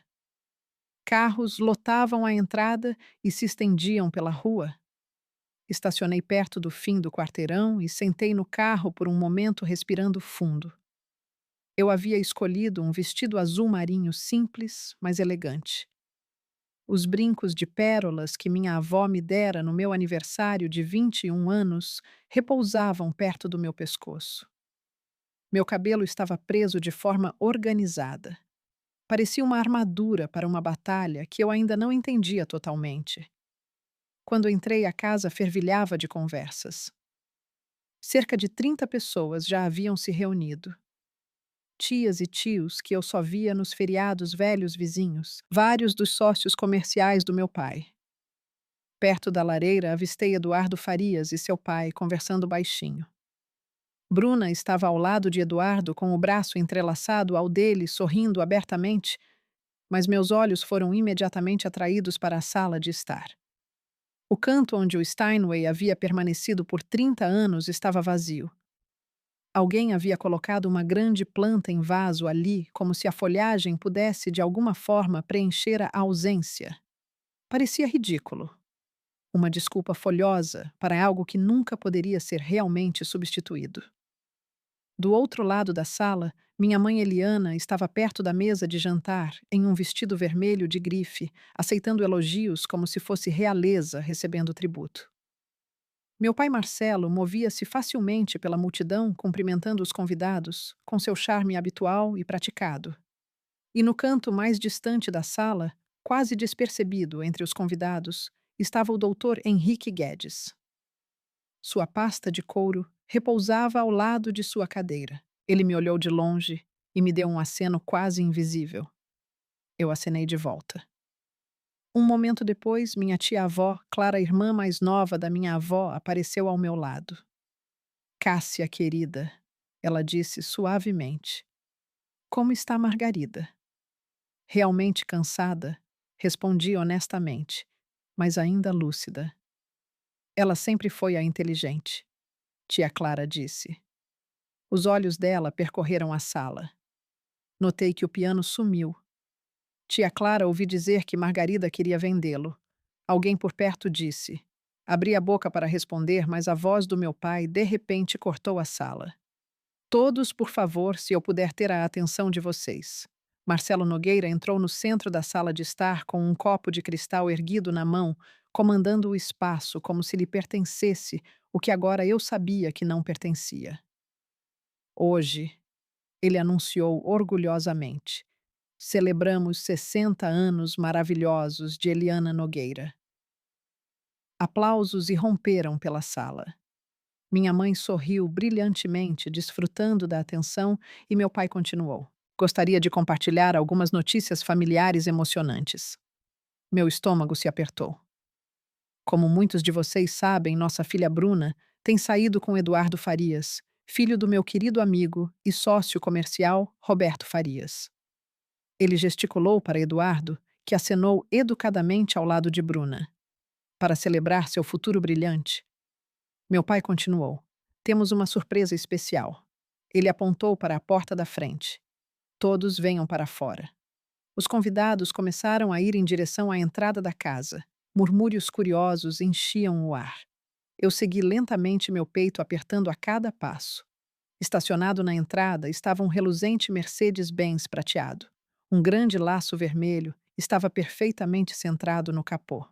Carros lotavam a entrada e se estendiam pela rua. Estacionei perto do fim do quarteirão e sentei no carro por um momento respirando fundo. Eu havia escolhido um vestido azul marinho simples, mas elegante. Os brincos de pérolas que minha avó me dera no meu aniversário de 21 anos repousavam perto do meu pescoço. Meu cabelo estava preso de forma organizada. Parecia uma armadura para uma batalha que eu ainda não entendia totalmente. Quando entrei, a casa fervilhava de conversas. Cerca de 30 pessoas já haviam se reunido. Tias e tios que eu só via nos feriados velhos vizinhos, vários dos sócios comerciais do meu pai. Perto da lareira, avistei Eduardo Farias e seu pai conversando baixinho. Bruna estava ao lado de Eduardo com o braço entrelaçado ao dele, sorrindo abertamente, mas meus olhos foram imediatamente atraídos para a sala de estar. O canto onde o Steinway havia permanecido por 30 anos estava vazio. Alguém havia colocado uma grande planta em vaso ali, como se a folhagem pudesse, de alguma forma, preencher a ausência. Parecia ridículo. Uma desculpa folhosa para algo que nunca poderia ser realmente substituído. Do outro lado da sala, minha mãe Eliana estava perto da mesa de jantar, em um vestido vermelho de grife, aceitando elogios como se fosse realeza recebendo tributo. Meu pai Marcelo movia-se facilmente pela multidão, cumprimentando os convidados, com seu charme habitual e praticado. E no canto mais distante da sala, quase despercebido entre os convidados, estava o doutor Henrique Guedes. Sua pasta de couro repousava ao lado de sua cadeira. Ele me olhou de longe e me deu um aceno quase invisível. Eu acenei de volta. Um momento depois, minha tia-avó, Clara, irmã mais nova da minha avó, apareceu ao meu lado. Cássia, querida, ela disse suavemente. Como está Margarida? Realmente cansada, respondi honestamente, mas ainda lúcida. Ela sempre foi a inteligente, tia Clara disse. Os olhos dela percorreram a sala. Notei que o piano sumiu. Tia Clara ouvi dizer que Margarida queria vendê-lo. Alguém por perto disse. Abri a boca para responder, mas a voz do meu pai de repente cortou a sala. Todos, por favor, se eu puder ter a atenção de vocês. Marcelo Nogueira entrou no centro da sala de estar com um copo de cristal erguido na mão, comandando o espaço como se lhe pertencesse o que agora eu sabia que não pertencia. Hoje, ele anunciou orgulhosamente, celebramos 60 anos maravilhosos de Eliana Nogueira. Aplausos irromperam pela sala. Minha mãe sorriu brilhantemente, desfrutando da atenção, e meu pai continuou. Gostaria de compartilhar algumas notícias familiares emocionantes. Meu estômago se apertou. Como muitos de vocês sabem, nossa filha Bruna tem saído com Eduardo Farias, filho do meu querido amigo e sócio comercial Roberto Farias. Ele gesticulou para Eduardo, que acenou educadamente ao lado de Bruna. Para celebrar seu futuro brilhante, meu pai continuou. Temos uma surpresa especial. Ele apontou para a porta da frente. Todos venham para fora. Os convidados começaram a ir em direção à entrada da casa. Murmúrios curiosos enchiam o ar. Eu segui lentamente meu peito apertando a cada passo. Estacionado na entrada estava um reluzente Mercedes-Benz prateado. Um grande laço vermelho estava perfeitamente centrado no capô.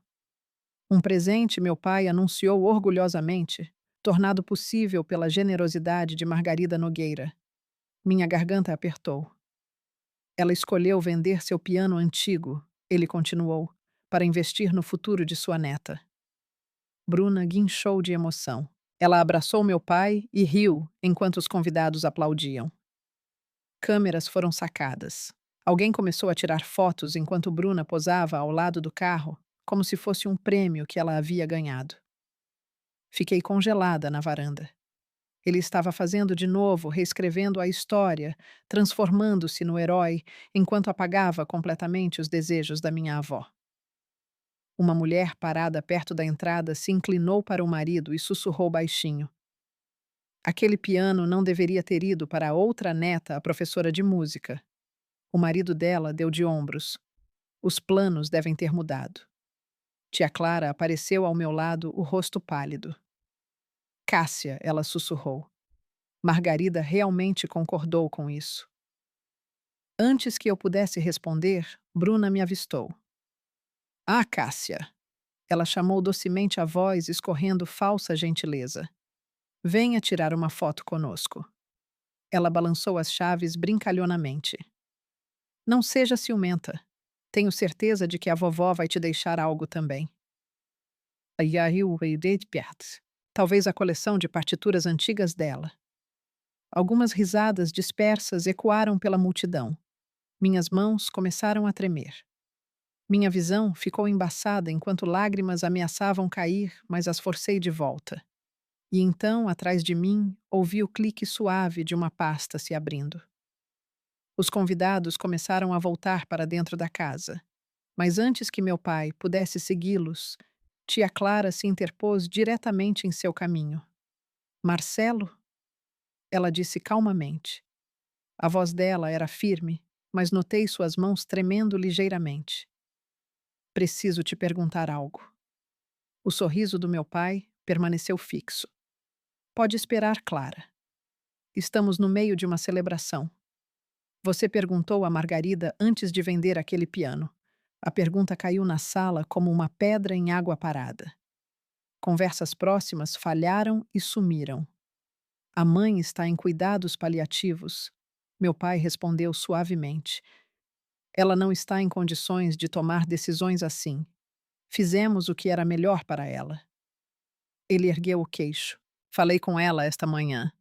Um presente, meu pai anunciou orgulhosamente, tornado possível pela generosidade de Margarida Nogueira. Minha garganta apertou. Ela escolheu vender seu piano antigo, ele continuou, para investir no futuro de sua neta. Bruna guinchou de emoção. Ela abraçou meu pai e riu enquanto os convidados aplaudiam. Câmeras foram sacadas. Alguém começou a tirar fotos enquanto Bruna posava ao lado do carro, como se fosse um prêmio que ela havia ganhado. Fiquei congelada na varanda. Ele estava fazendo de novo, reescrevendo a história, transformando-se no herói, enquanto apagava completamente os desejos da minha avó. Uma mulher parada perto da entrada se inclinou para o marido e sussurrou baixinho. Aquele piano não deveria ter ido para a outra neta, a professora de música. O marido dela deu de ombros. Os planos devem ter mudado. Tia Clara apareceu ao meu lado, o rosto pálido. Cássia, ela sussurrou. Margarida realmente concordou com isso. Antes que eu pudesse responder, Bruna me avistou. Ah, Cássia! Ela chamou docemente a voz, escorrendo falsa gentileza. Venha tirar uma foto conosco. Ela balançou as chaves brincalhonamente. Não seja ciumenta. Tenho certeza de que a vovó vai te deixar algo também. Talvez a coleção de partituras antigas dela. Algumas risadas dispersas ecoaram pela multidão. Minhas mãos começaram a tremer. Minha visão ficou embaçada enquanto lágrimas ameaçavam cair, mas as forcei de volta. E então, atrás de mim, ouvi o clique suave de uma pasta se abrindo. Os convidados começaram a voltar para dentro da casa. Mas antes que meu pai pudesse segui-los, tia Clara se interpôs diretamente em seu caminho. Marcelo? Ela disse calmamente. A voz dela era firme, mas notei suas mãos tremendo ligeiramente. Preciso te perguntar algo. O sorriso do meu pai permaneceu fixo. Pode esperar, Clara. Estamos no meio de uma celebração. Você perguntou a Margarida antes de vender aquele piano. A pergunta caiu na sala como uma pedra em água parada. Conversas próximas falharam e sumiram. A mãe está em cuidados paliativos. Meu pai respondeu suavemente. Ela não está em condições de tomar decisões assim. Fizemos o que era melhor para ela. Ele ergueu o queixo. Falei com ela esta manhã.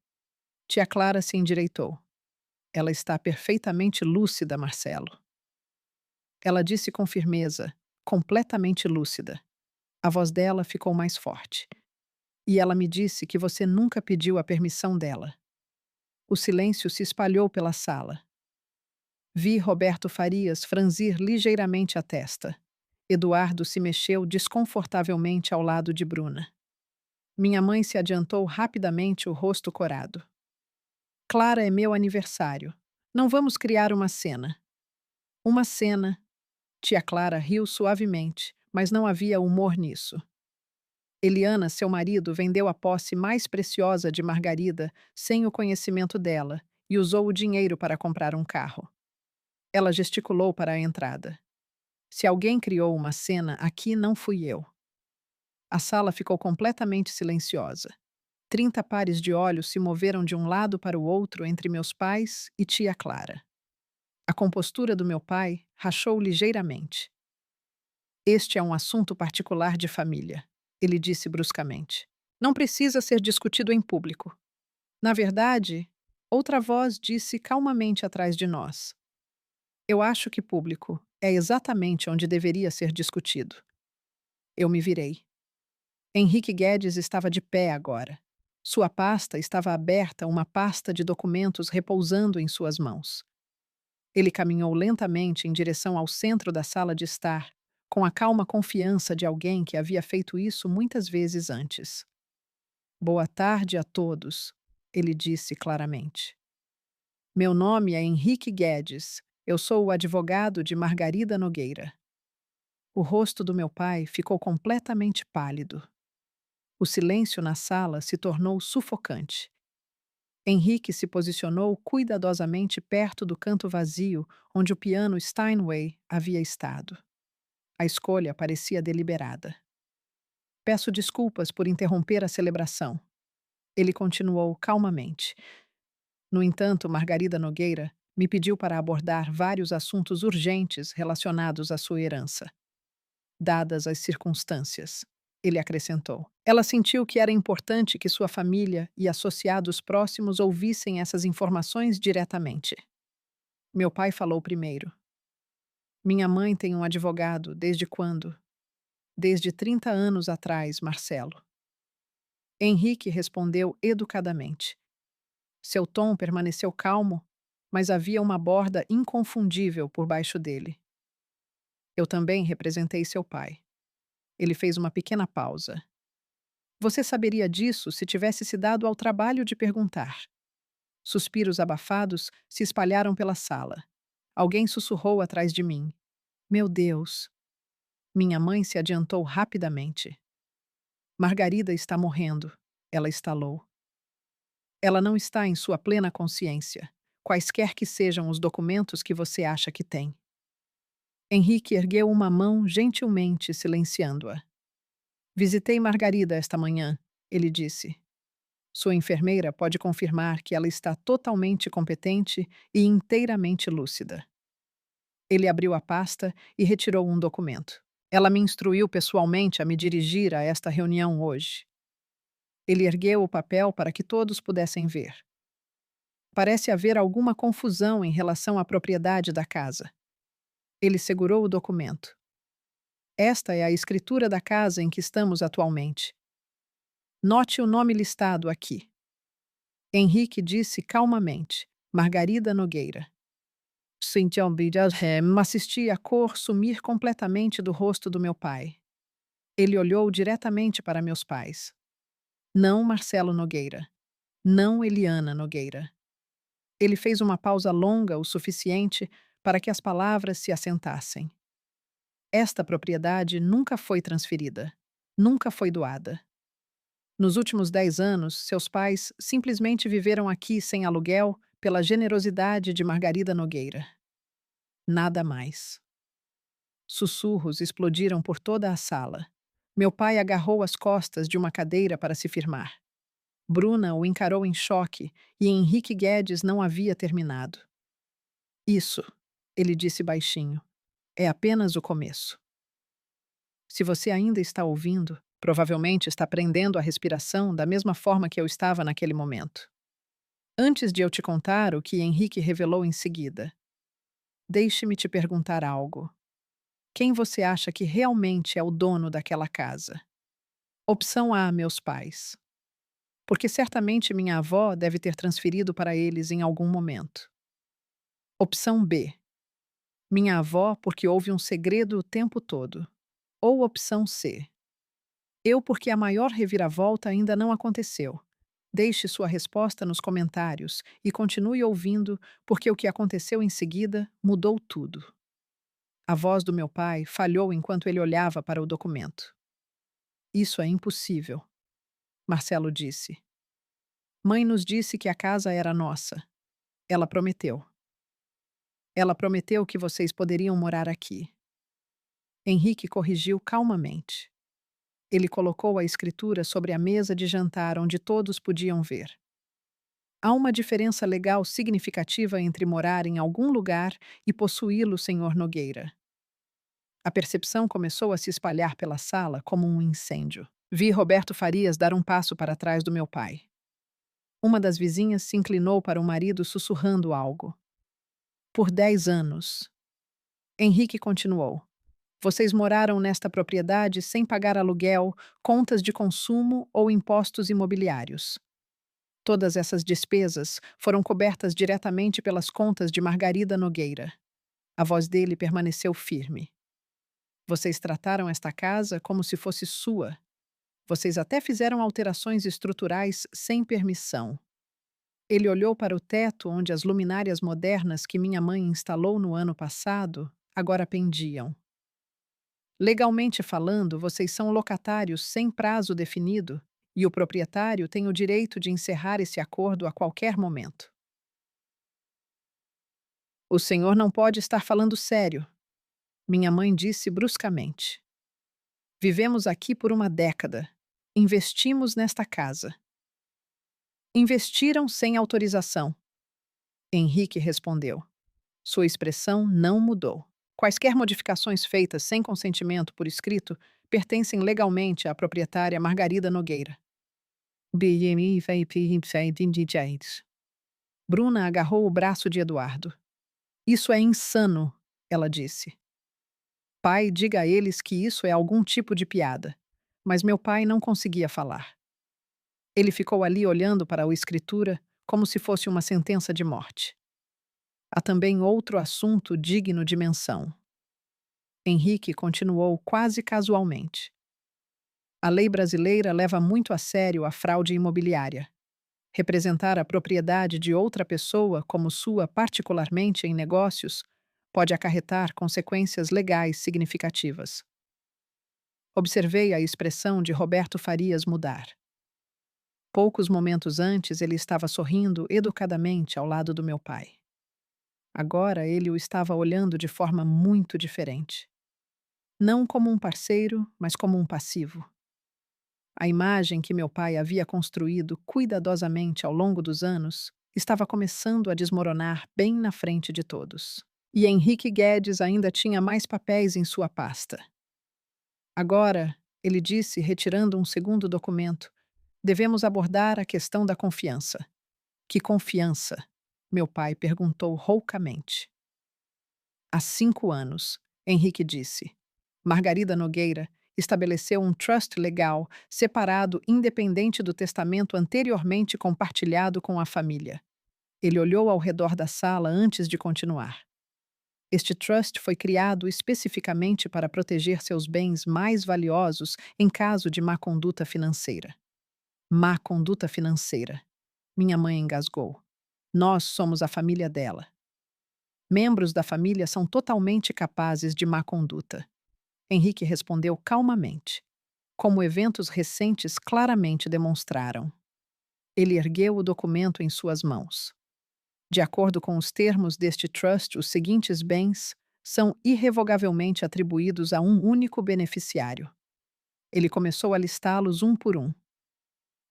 Tia Clara se endireitou. Ela está perfeitamente lúcida, Marcelo. Ela disse com firmeza, completamente lúcida. A voz dela ficou mais forte. E ela me disse que você nunca pediu a permissão dela. O silêncio se espalhou pela sala. Vi Roberto Farias franzir ligeiramente a testa. Eduardo se mexeu desconfortavelmente ao lado de Bruna. Minha mãe se adiantou rapidamente, o rosto corado. Clara, é meu aniversário. Não vamos criar uma cena. Uma cena. Tia Clara riu suavemente, mas não havia humor nisso. Eliana, seu marido, vendeu a posse mais preciosa de Margarida sem o conhecimento dela e usou o dinheiro para comprar um carro. Ela gesticulou para a entrada. Se alguém criou uma cena, aqui não fui eu. A sala ficou completamente silenciosa. 30 pares de olhos se moveram de um lado para o outro entre meus pais e tia Clara. A compostura do meu pai rachou ligeiramente. Este é um assunto particular de família, ele disse bruscamente. Não precisa ser discutido em público. Na verdade, outra voz disse calmamente atrás de nós. Eu acho que público é exatamente onde deveria ser discutido. Eu me virei. Henrique Guedes estava de pé agora. Sua pasta estava aberta, uma pasta de documentos repousando em suas mãos. Ele caminhou lentamente em direção ao centro da sala de estar, com a calma confiança de alguém que havia feito isso muitas vezes antes. Boa tarde a todos, ele disse claramente. Meu nome é Henrique Guedes. Eu sou o advogado de Margarida Nogueira. O rosto do meu pai ficou completamente pálido. O silêncio na sala se tornou sufocante. Henrique se posicionou cuidadosamente perto do canto vazio onde o piano Steinway havia estado. A escolha parecia deliberada. Peço desculpas por interromper a celebração. Ele continuou calmamente. No entanto, Margarida Nogueira me pediu para abordar vários assuntos urgentes relacionados à sua herança. Dadas as circunstâncias, ele acrescentou. Ela sentiu que era importante que sua família e associados próximos ouvissem essas informações diretamente. Meu pai falou primeiro. Minha mãe tem um advogado desde quando? Desde 30 anos atrás, Marcelo. Henrique respondeu educadamente. Seu tom permaneceu calmo, mas havia uma borda inconfundível por baixo dele. Eu também representei seu pai. Ele fez uma pequena pausa. Você saberia disso se tivesse se dado ao trabalho de perguntar. Suspiros abafados se espalharam pela sala. Alguém sussurrou atrás de mim. Meu Deus! Minha mãe se adiantou rapidamente. Margarida está morrendo, ela estalou. Ela não está em sua plena consciência, quaisquer que sejam os documentos que você acha que tem. Henrique ergueu uma mão gentilmente, silenciando-a. Visitei Margarida esta manhã, ele disse. Sua enfermeira pode confirmar que ela está totalmente competente e inteiramente lúcida. Ele abriu a pasta e retirou um documento. Ela me instruiu pessoalmente a me dirigir a esta reunião hoje. Ele ergueu o papel para que todos pudessem ver. Parece haver alguma confusão em relação à propriedade da casa. Ele segurou o documento. Esta é a escritura da casa em que estamos atualmente. Note o nome listado aqui. Henrique disse calmamente: Margarida Nogueira. Assisti a cor sumir completamente do rosto do meu pai. Ele olhou diretamente para meus pais. Não Marcelo Nogueira. Não Eliana Nogueira. Ele fez uma pausa longa o suficiente para que as palavras se assentassem. Esta propriedade nunca foi transferida. Nunca foi doada. Nos últimos 10 anos, seus pais simplesmente viveram aqui sem aluguel pela generosidade de Margarida Nogueira. Nada mais. Sussurros explodiram por toda a sala. Meu pai agarrou as costas de uma cadeira para se firmar. Bruna o encarou em choque e Henrique Guedes não havia terminado. Isso, ele disse baixinho, é apenas o começo. Se você ainda está ouvindo, provavelmente está prendendo a respiração da mesma forma que eu estava naquele momento. Antes de eu te contar o que Henrique revelou em seguida, deixe-me te perguntar algo. Quem você acha que realmente é o dono daquela casa? Opção A, meus pais. Porque certamente minha avó deve ter transferido para eles em algum momento. Opção B. Minha avó, porque houve um segredo o tempo todo. Ou opção C. Eu, porque a maior reviravolta ainda não aconteceu. Deixe sua resposta nos comentários e continue ouvindo, porque o que aconteceu em seguida mudou tudo. A voz do meu pai falhou enquanto ele olhava para o documento. Isso é impossível, Marcelo disse. Mãe nos disse que a casa era nossa. Ela prometeu. Ela prometeu que vocês poderiam morar aqui. Henrique corrigiu calmamente. Ele colocou a escritura sobre a mesa de jantar onde todos podiam ver. Há uma diferença legal significativa entre morar em algum lugar e possuí-lo, Senhor Nogueira. A percepção começou a se espalhar pela sala como um incêndio. Vi Roberto Farias dar um passo para trás do meu pai. Uma das vizinhas se inclinou para o marido sussurrando algo. Por 10 anos. Henrique continuou. Vocês moraram nesta propriedade sem pagar aluguel, contas de consumo ou impostos imobiliários. Todas essas despesas foram cobertas diretamente pelas contas de Margarida Nogueira. A voz dele permaneceu firme. Vocês trataram esta casa como se fosse sua. Vocês até fizeram alterações estruturais sem permissão. Ele olhou para o teto onde as luminárias modernas que minha mãe instalou no ano passado agora pendiam. Legalmente falando, vocês são locatários sem prazo definido e o proprietário tem o direito de encerrar esse acordo a qualquer momento. O senhor não pode estar falando sério, minha mãe disse bruscamente. Vivemos aqui por uma década. Investimos nesta casa. Investiram sem autorização. Henrique respondeu. Sua expressão não mudou. Quaisquer modificações feitas sem consentimento por escrito pertencem legalmente à proprietária Margarida Nogueira. Bruna agarrou o braço de Eduardo. Isso é insano, ela disse. Pai, diga a eles que isso é algum tipo de piada. Mas meu pai não conseguia falar. Ele ficou ali olhando para a escritura como se fosse uma sentença de morte. Há também outro assunto digno de menção. Henrique continuou quase casualmente. A lei brasileira leva muito a sério a fraude imobiliária. Representar a propriedade de outra pessoa como sua, particularmente em negócios, pode acarretar consequências legais significativas. Observei a expressão de Roberto Farias mudar. Poucos momentos antes ele estava sorrindo educadamente ao lado do meu pai. Agora ele o estava olhando de forma muito diferente. Não como um parceiro, mas como um passivo. A imagem que meu pai havia construído cuidadosamente ao longo dos anos estava começando a desmoronar bem na frente de todos. E Henrique Guedes ainda tinha mais papéis em sua pasta. Agora, ele disse, retirando um segundo documento, devemos abordar a questão da confiança. Que confiança? Meu pai perguntou roucamente. Há 5 anos, Henrique disse. Margarida Nogueira estabeleceu um trust legal, separado independente do testamento anteriormente compartilhado com a família. Ele olhou ao redor da sala antes de continuar. Este trust foi criado especificamente para proteger seus bens mais valiosos em caso de má conduta financeira. Má conduta financeira. Minha mãe engasgou. Nós somos a família dela. Membros da família são totalmente capazes de má conduta. Henrique respondeu calmamente, como eventos recentes claramente demonstraram. Ele ergueu o documento em suas mãos. De acordo com os termos deste trust, os seguintes bens são irrevogavelmente atribuídos a um único beneficiário. Ele começou a listá-los um por um.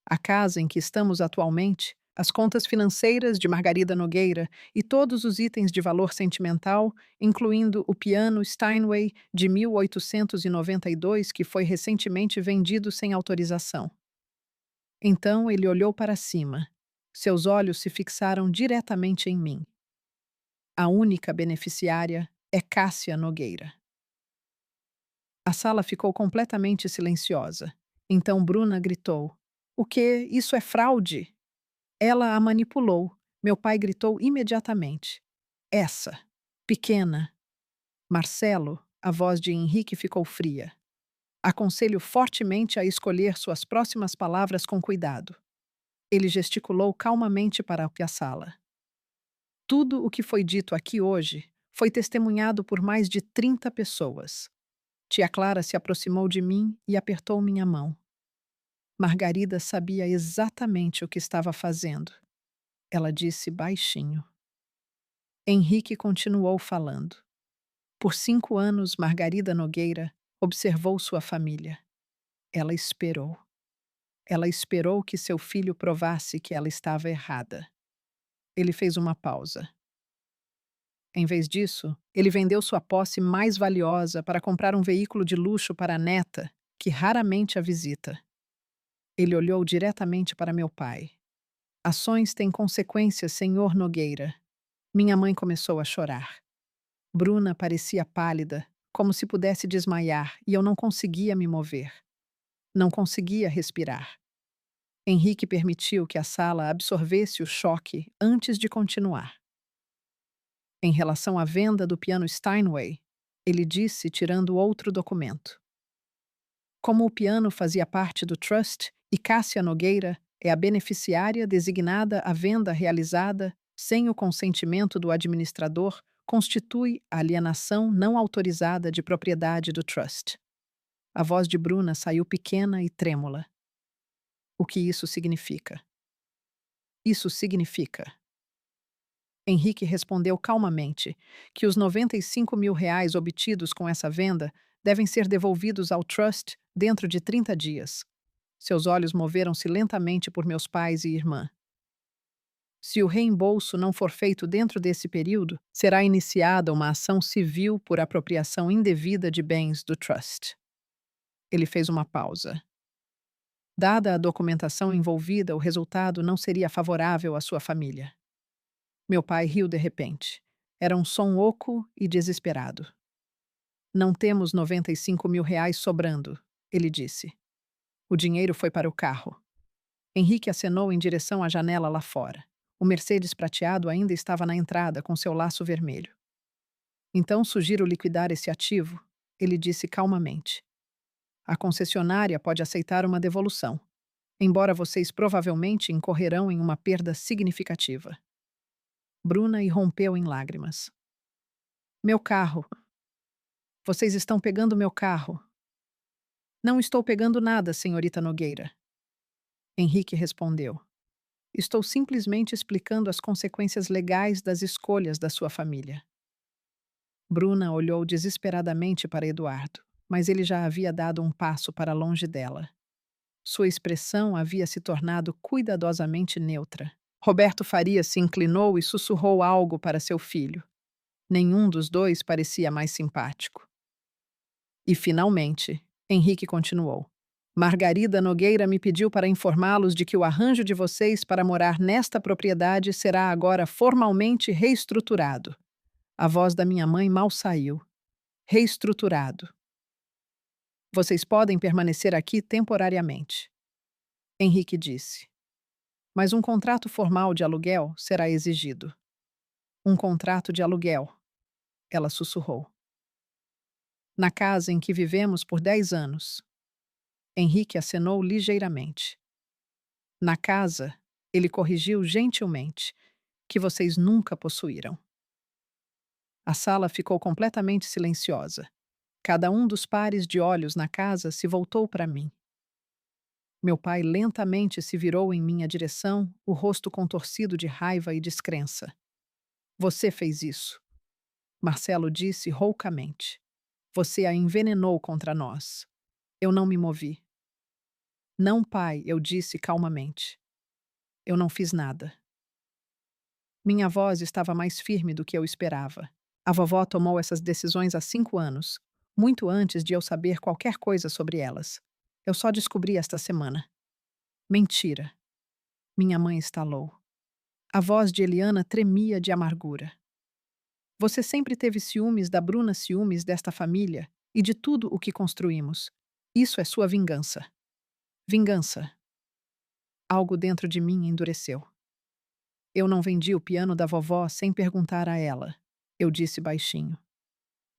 A casa em que estamos atualmente, as contas financeiras de Margarida Nogueira e todos os itens de valor sentimental, incluindo o piano Steinway de 1892 que foi recentemente vendido sem autorização. Então ele olhou para cima. Seus olhos se fixaram diretamente em mim. A única beneficiária é Cássia Nogueira. A sala ficou completamente silenciosa. Então Bruna gritou: O quê? Isso é fraude! Ela a manipulou. Meu pai gritou imediatamente. Essa, pequena. Marcelo, a voz de Henrique ficou fria. Aconselho fortemente a escolher suas próximas palavras com cuidado. Ele gesticulou calmamente para a sala. Tudo o que foi dito aqui hoje foi testemunhado por mais de 30 pessoas. Tia Clara se aproximou de mim e apertou minha mão. Margarida sabia exatamente o que estava fazendo. Ela disse baixinho. Henrique continuou falando. Por 5 anos, Margarida Nogueira observou sua família. Ela esperou. Ela esperou que seu filho provasse que ela estava errada. Ele fez uma pausa. Em vez disso, ele vendeu sua posse mais valiosa para comprar um veículo de luxo para a neta, que raramente a visita. Ele olhou diretamente para meu pai. Ações têm consequências, senhor Nogueira. Minha mãe começou a chorar. Bruna parecia pálida, como se pudesse desmaiar, e eu não conseguia me mover. Não conseguia respirar. Henrique permitiu que a sala absorvesse o choque antes de continuar. Em relação à venda do piano Steinway, ele disse, tirando outro documento. Como o piano fazia parte do Trust e Cássia Nogueira é a beneficiária designada à venda realizada sem o consentimento do administrador, constitui a alienação não autorizada de propriedade do Trust. A voz de Bruna saiu pequena e trêmula. O que isso significa? Isso significa. Henrique respondeu calmamente que os R$ 95.000 obtidos com essa venda devem ser devolvidos ao Trust dentro de 30 dias. Seus olhos moveram-se lentamente por meus pais e irmã. Se o reembolso não for feito dentro desse período, será iniciada uma ação civil por apropriação indevida de bens do Trust. Ele fez uma pausa. Dada a documentação envolvida, o resultado não seria favorável à sua família. Meu pai riu de repente. Era um som oco e desesperado. Não temos R$ 95.000 sobrando, ele disse. O dinheiro foi para o carro. Henrique acenou em direção à janela lá fora. O Mercedes prateado ainda estava na entrada com seu laço vermelho. Então sugiro liquidar esse ativo, ele disse calmamente. A concessionária pode aceitar uma devolução, embora vocês provavelmente incorrerão em uma perda significativa. Bruna irrompeu em lágrimas. Meu carro. Vocês estão pegando meu carro. Não estou pegando nada, senhorita Nogueira. Henrique respondeu. Estou simplesmente explicando as consequências legais das escolhas da sua família. Bruna olhou desesperadamente para Eduardo, mas ele já havia dado um passo para longe dela. Sua expressão havia se tornado cuidadosamente neutra. Roberto Faria se inclinou e sussurrou algo para seu filho. Nenhum dos dois parecia mais simpático. E, finalmente, Henrique continuou. Margarida Nogueira me pediu para informá-los de que o arranjo de vocês para morar nesta propriedade será agora formalmente reestruturado. A voz da minha mãe mal saiu. Reestruturado. Vocês podem permanecer aqui temporariamente. Henrique disse. Mas um contrato formal de aluguel será exigido. Um contrato de aluguel. Ela sussurrou. Na casa em que vivemos por 10 anos. Henrique acenou ligeiramente. Na casa, ele corrigiu gentilmente, que vocês nunca possuíram. A sala ficou completamente silenciosa. Cada um dos pares de olhos na casa se voltou para mim. Meu pai lentamente se virou em minha direção, o rosto contorcido de raiva e descrença. Você fez isso, Marcelo disse roucamente. Você a envenenou contra nós. Eu não me movi. Não, pai, eu disse calmamente. Eu não fiz nada. Minha voz estava mais firme do que eu esperava. A vovó tomou essas decisões há 5 anos, muito antes de eu saber qualquer coisa sobre elas. Eu só descobri esta semana. Mentira. Minha mãe estalou. A voz de Eliana tremia de amargura. Você sempre teve ciúmes da Bruna, ciúmes desta família e de tudo o que construímos. Isso é sua vingança. Vingança. Algo dentro de mim endureceu. Eu não vendi o piano da vovó sem perguntar a ela, eu disse baixinho.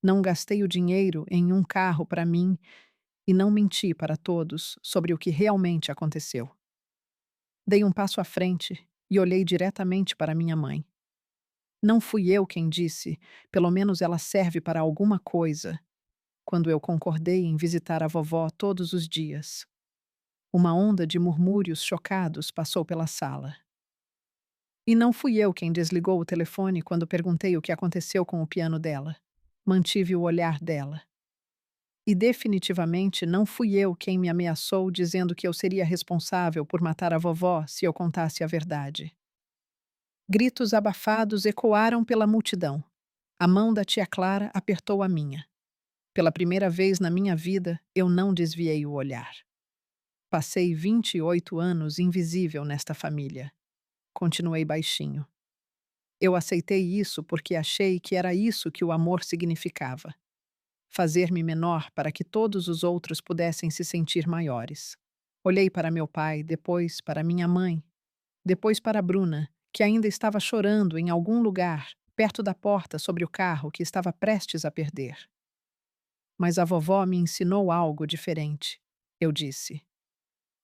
Não gastei o dinheiro em um carro para mim e não menti para todos sobre o que realmente aconteceu. Dei um passo à frente e olhei diretamente para minha mãe. Não fui eu quem disse, pelo menos ela serve para alguma coisa. quando eu concordei em visitar a vovó todos os dias. Uma onda de murmúrios chocados passou pela sala. E não fui eu quem desligou o telefone quando perguntei o que aconteceu com o piano dela. Mantive o olhar dela. E definitivamente não fui eu quem me ameaçou dizendo que eu seria responsável por matar a vovó se eu contasse a verdade. Gritos abafados ecoaram pela multidão. A mão da tia Clara apertou a minha. Pela primeira vez na minha vida, eu não desviei o olhar. Passei 28 anos invisível nesta família. Continuei baixinho. Eu aceitei isso porque achei que era isso que o amor significava. Fazer-me menor para que todos os outros pudessem se sentir maiores. Olhei para meu pai, depois para minha mãe, depois para Bruna, que ainda estava chorando em algum lugar, perto da porta sobre o carro que estava prestes a perder. Mas a vovó me ensinou algo diferente, eu disse.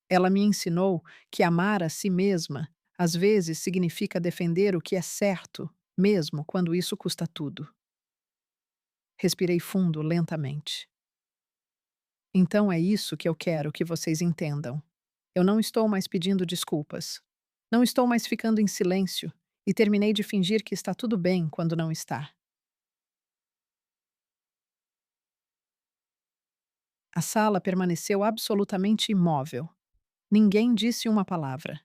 Ela me ensinou que amar a si mesma às vezes significa defender o que é certo, mesmo quando isso custa tudo. Respirei fundo, lentamente. Então é isso que eu quero que vocês entendam. Eu não estou mais pedindo desculpas. Não estou mais ficando em silêncio e terminei de fingir que está tudo bem quando não está. A sala permaneceu absolutamente imóvel. Ninguém disse uma palavra.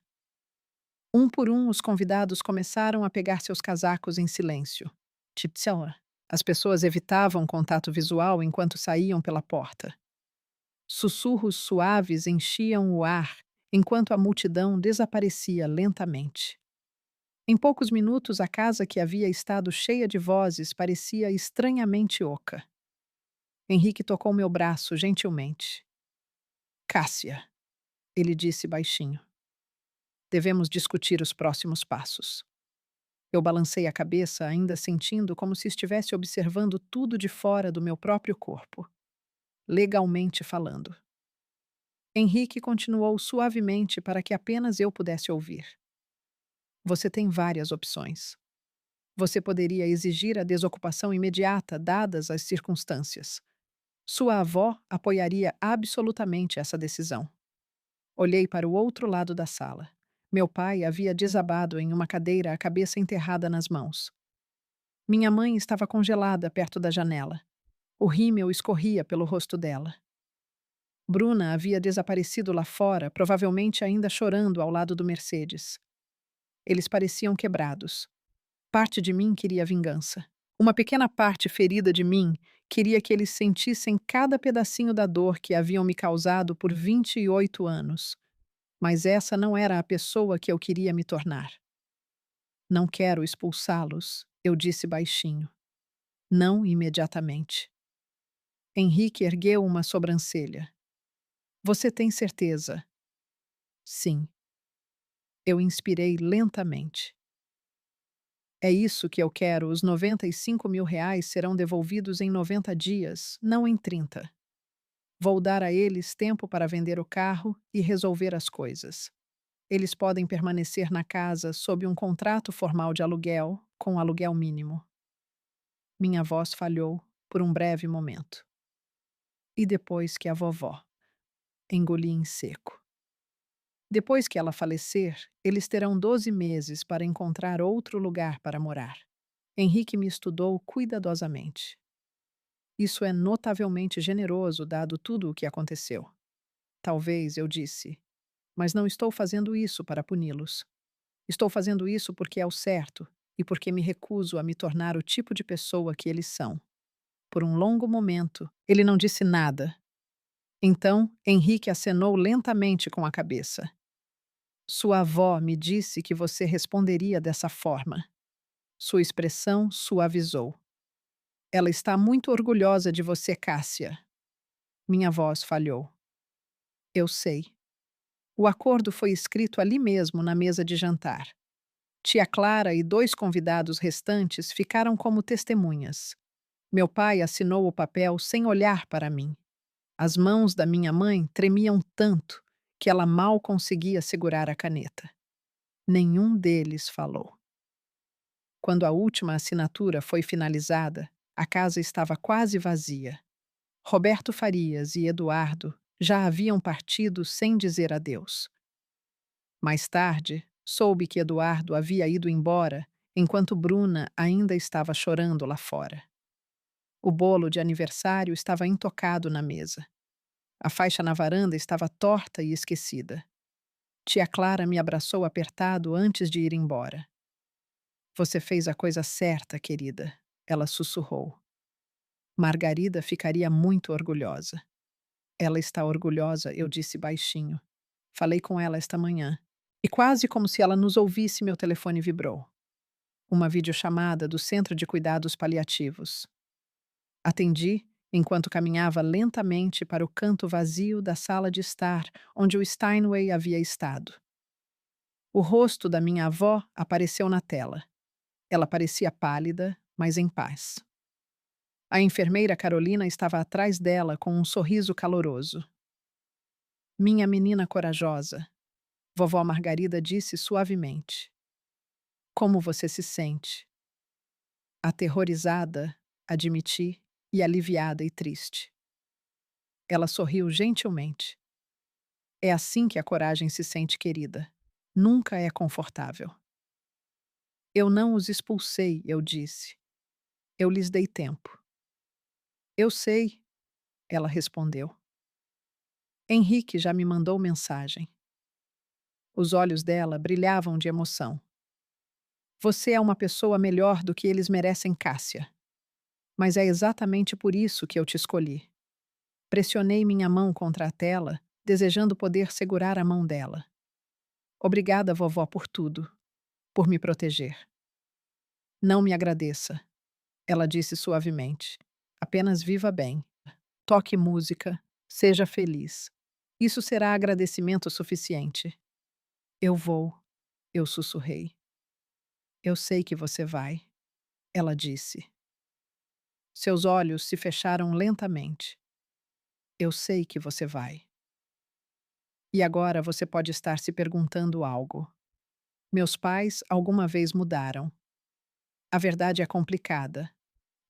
Um por um, os convidados começaram a pegar seus casacos em silêncio. Tchitselwa. As pessoas evitavam contato visual enquanto saíam pela porta. Sussurros suaves enchiam o ar enquanto a multidão desaparecia lentamente. Em poucos minutos, a casa que havia estado cheia de vozes parecia estranhamente oca. Henrique tocou meu braço gentilmente. Cássia, ele disse baixinho. Devemos discutir os próximos passos. Eu balancei a cabeça, ainda sentindo como se estivesse observando tudo de fora do meu próprio corpo. Legalmente falando. Henrique continuou suavemente para que apenas eu pudesse ouvir. Você tem várias opções. Você poderia exigir a desocupação imediata, dadas as circunstâncias. Sua avó apoiaria absolutamente essa decisão. Olhei para o outro lado da sala. Meu pai havia desabado em uma cadeira, a cabeça enterrada nas mãos. Minha mãe estava congelada perto da janela. O rímel escorria pelo rosto dela. Bruna havia desaparecido lá fora, provavelmente ainda chorando ao lado do Mercedes. Eles pareciam quebrados. Parte de mim queria vingança. Uma pequena parte ferida de mim queria que eles sentissem cada pedacinho da dor que haviam me causado por 28 anos. Mas essa não era a pessoa que eu queria me tornar. Não quero expulsá-los, eu disse baixinho. Não imediatamente. Henrique ergueu uma sobrancelha. Você tem certeza? Sim. Eu inspirei lentamente. É isso que eu quero. Os 95 mil reais serão devolvidos em 90 dias, não em 30. Vou dar a eles tempo para vender o carro e resolver as coisas. Eles podem permanecer na casa sob um contrato formal de aluguel, com aluguel mínimo. Minha voz falhou por um breve momento. E depois que a vovó? Engoli em seco. Depois que ela falecer, eles terão 12 meses para encontrar outro lugar para morar. Henrique me estudou cuidadosamente. Isso é notavelmente generoso, dado tudo o que aconteceu. Talvez, eu disse, mas não estou fazendo isso para puni-los. Estou fazendo isso porque é o certo e porque me recuso a me tornar o tipo de pessoa que eles são. Por um longo momento, ele não disse nada. Então, Henrique acenou lentamente com a cabeça. Sua avó me disse que você responderia dessa forma. Sua expressão suavizou. Ela está muito orgulhosa de você, Cássia. Minha voz falhou. Eu sei. O acordo foi escrito ali mesmo na mesa de jantar. Tia Clara e 2 convidados restantes ficaram como testemunhas. Meu pai assinou o papel sem olhar para mim. As mãos da minha mãe tremiam tanto que ela mal conseguia segurar a caneta. Nenhum deles falou. Quando a última assinatura foi finalizada, a casa estava quase vazia. Roberto Farias e Eduardo já haviam partido sem dizer adeus. Mais tarde, soube que Eduardo havia ido embora enquanto Bruna ainda estava chorando lá fora. O bolo de aniversário estava intocado na mesa. A faixa na varanda estava torta e esquecida. Tia Clara me abraçou apertado antes de ir embora. Você fez a coisa certa, querida, ela sussurrou. Margarida ficaria muito orgulhosa. Ela está orgulhosa, eu disse baixinho. Falei com ela esta manhã. E quase como se ela nos ouvisse, meu telefone vibrou. Uma videochamada do Centro de Cuidados Paliativos. Atendi enquanto caminhava lentamente para o canto vazio da sala de estar onde o Steinway havia estado. O rosto da minha avó apareceu na tela. Ela parecia pálida, mas em paz. A enfermeira Carolina estava atrás dela com um sorriso caloroso. Minha menina corajosa, vovó Margarida disse suavemente. Como você se sente? Aterrorizada, admiti, e aliviada e triste. Ela sorriu gentilmente. É assim que a coragem se sente, querida. Nunca é confortável. Eu não os expulsei, eu disse. Eu lhes dei tempo. Eu sei, ela respondeu. Henrique já me mandou mensagem. Os olhos dela brilhavam de emoção. Você é uma pessoa melhor do que eles merecem, Cássia. Mas é exatamente por isso que eu te escolhi. Pressionei minha mão contra a tela, desejando poder segurar a mão dela. Obrigada, vovó, por tudo. Por me proteger. Não me agradeça, ela disse suavemente. Apenas viva bem. Toque música. Seja feliz. Isso será agradecimento suficiente. Eu vou, eu sussurrei. Eu sei que você vai, ela disse. Seus olhos se fecharam lentamente. Eu sei que você vai. E agora você pode estar se perguntando algo. Meus pais alguma vez mudaram. A verdade é complicada.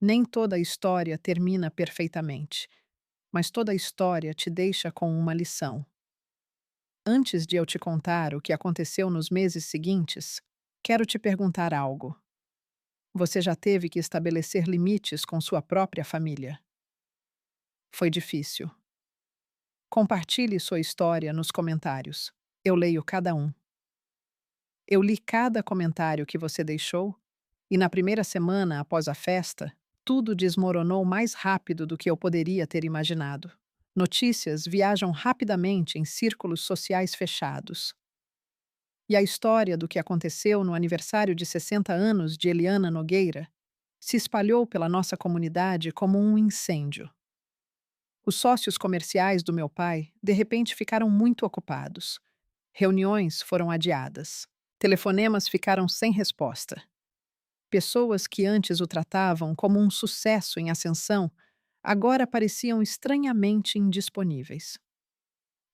Nem toda a história termina perfeitamente, mas toda a história te deixa com uma lição. Antes de eu te contar o que aconteceu nos meses seguintes, quero te perguntar algo. Você já teve que estabelecer limites com sua própria família? Foi difícil. Compartilhe sua história nos comentários. Eu leio cada um. Eu li cada comentário que você deixou, e na primeira semana após a festa, tudo desmoronou mais rápido do que eu poderia ter imaginado. Notícias viajam rapidamente em círculos sociais fechados. E a história do que aconteceu no aniversário de 60 anos de Eliana Nogueira se espalhou pela nossa comunidade como um incêndio. Os sócios comerciais do meu pai, de repente, ficaram muito ocupados. Reuniões foram adiadas. Telefonemas ficaram sem resposta. Pessoas que antes o tratavam como um sucesso em ascensão, agora pareciam estranhamente indisponíveis.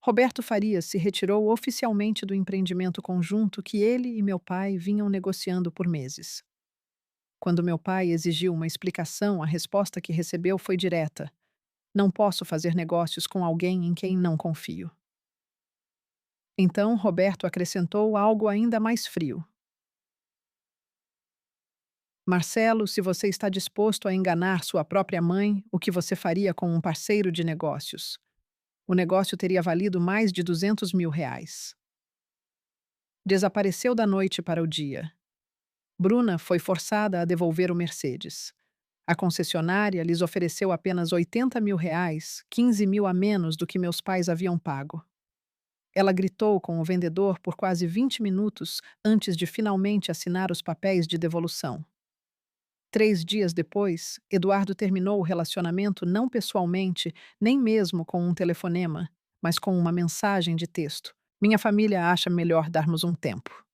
Roberto Farias se retirou oficialmente do empreendimento conjunto que ele e meu pai vinham negociando por meses. Quando meu pai exigiu uma explicação, a resposta que recebeu foi direta: não posso fazer negócios com alguém em quem não confio. Então, Roberto acrescentou algo ainda mais frio. Marcelo, se você está disposto a enganar sua própria mãe, o que você faria com um parceiro de negócios? O negócio teria valido mais de R$ 200.000. Desapareceu da noite para o dia. Bruna foi forçada a devolver o Mercedes. A concessionária lhes ofereceu apenas R$ 80.000, 15.000 a menos do que meus pais haviam pago. Ela gritou com o vendedor por quase 20 minutos antes de finalmente assinar os papéis de devolução. 3 dias depois, Eduardo terminou o relacionamento não pessoalmente, nem mesmo com um telefonema, mas com uma mensagem de texto. Minha família acha melhor darmos um tempo.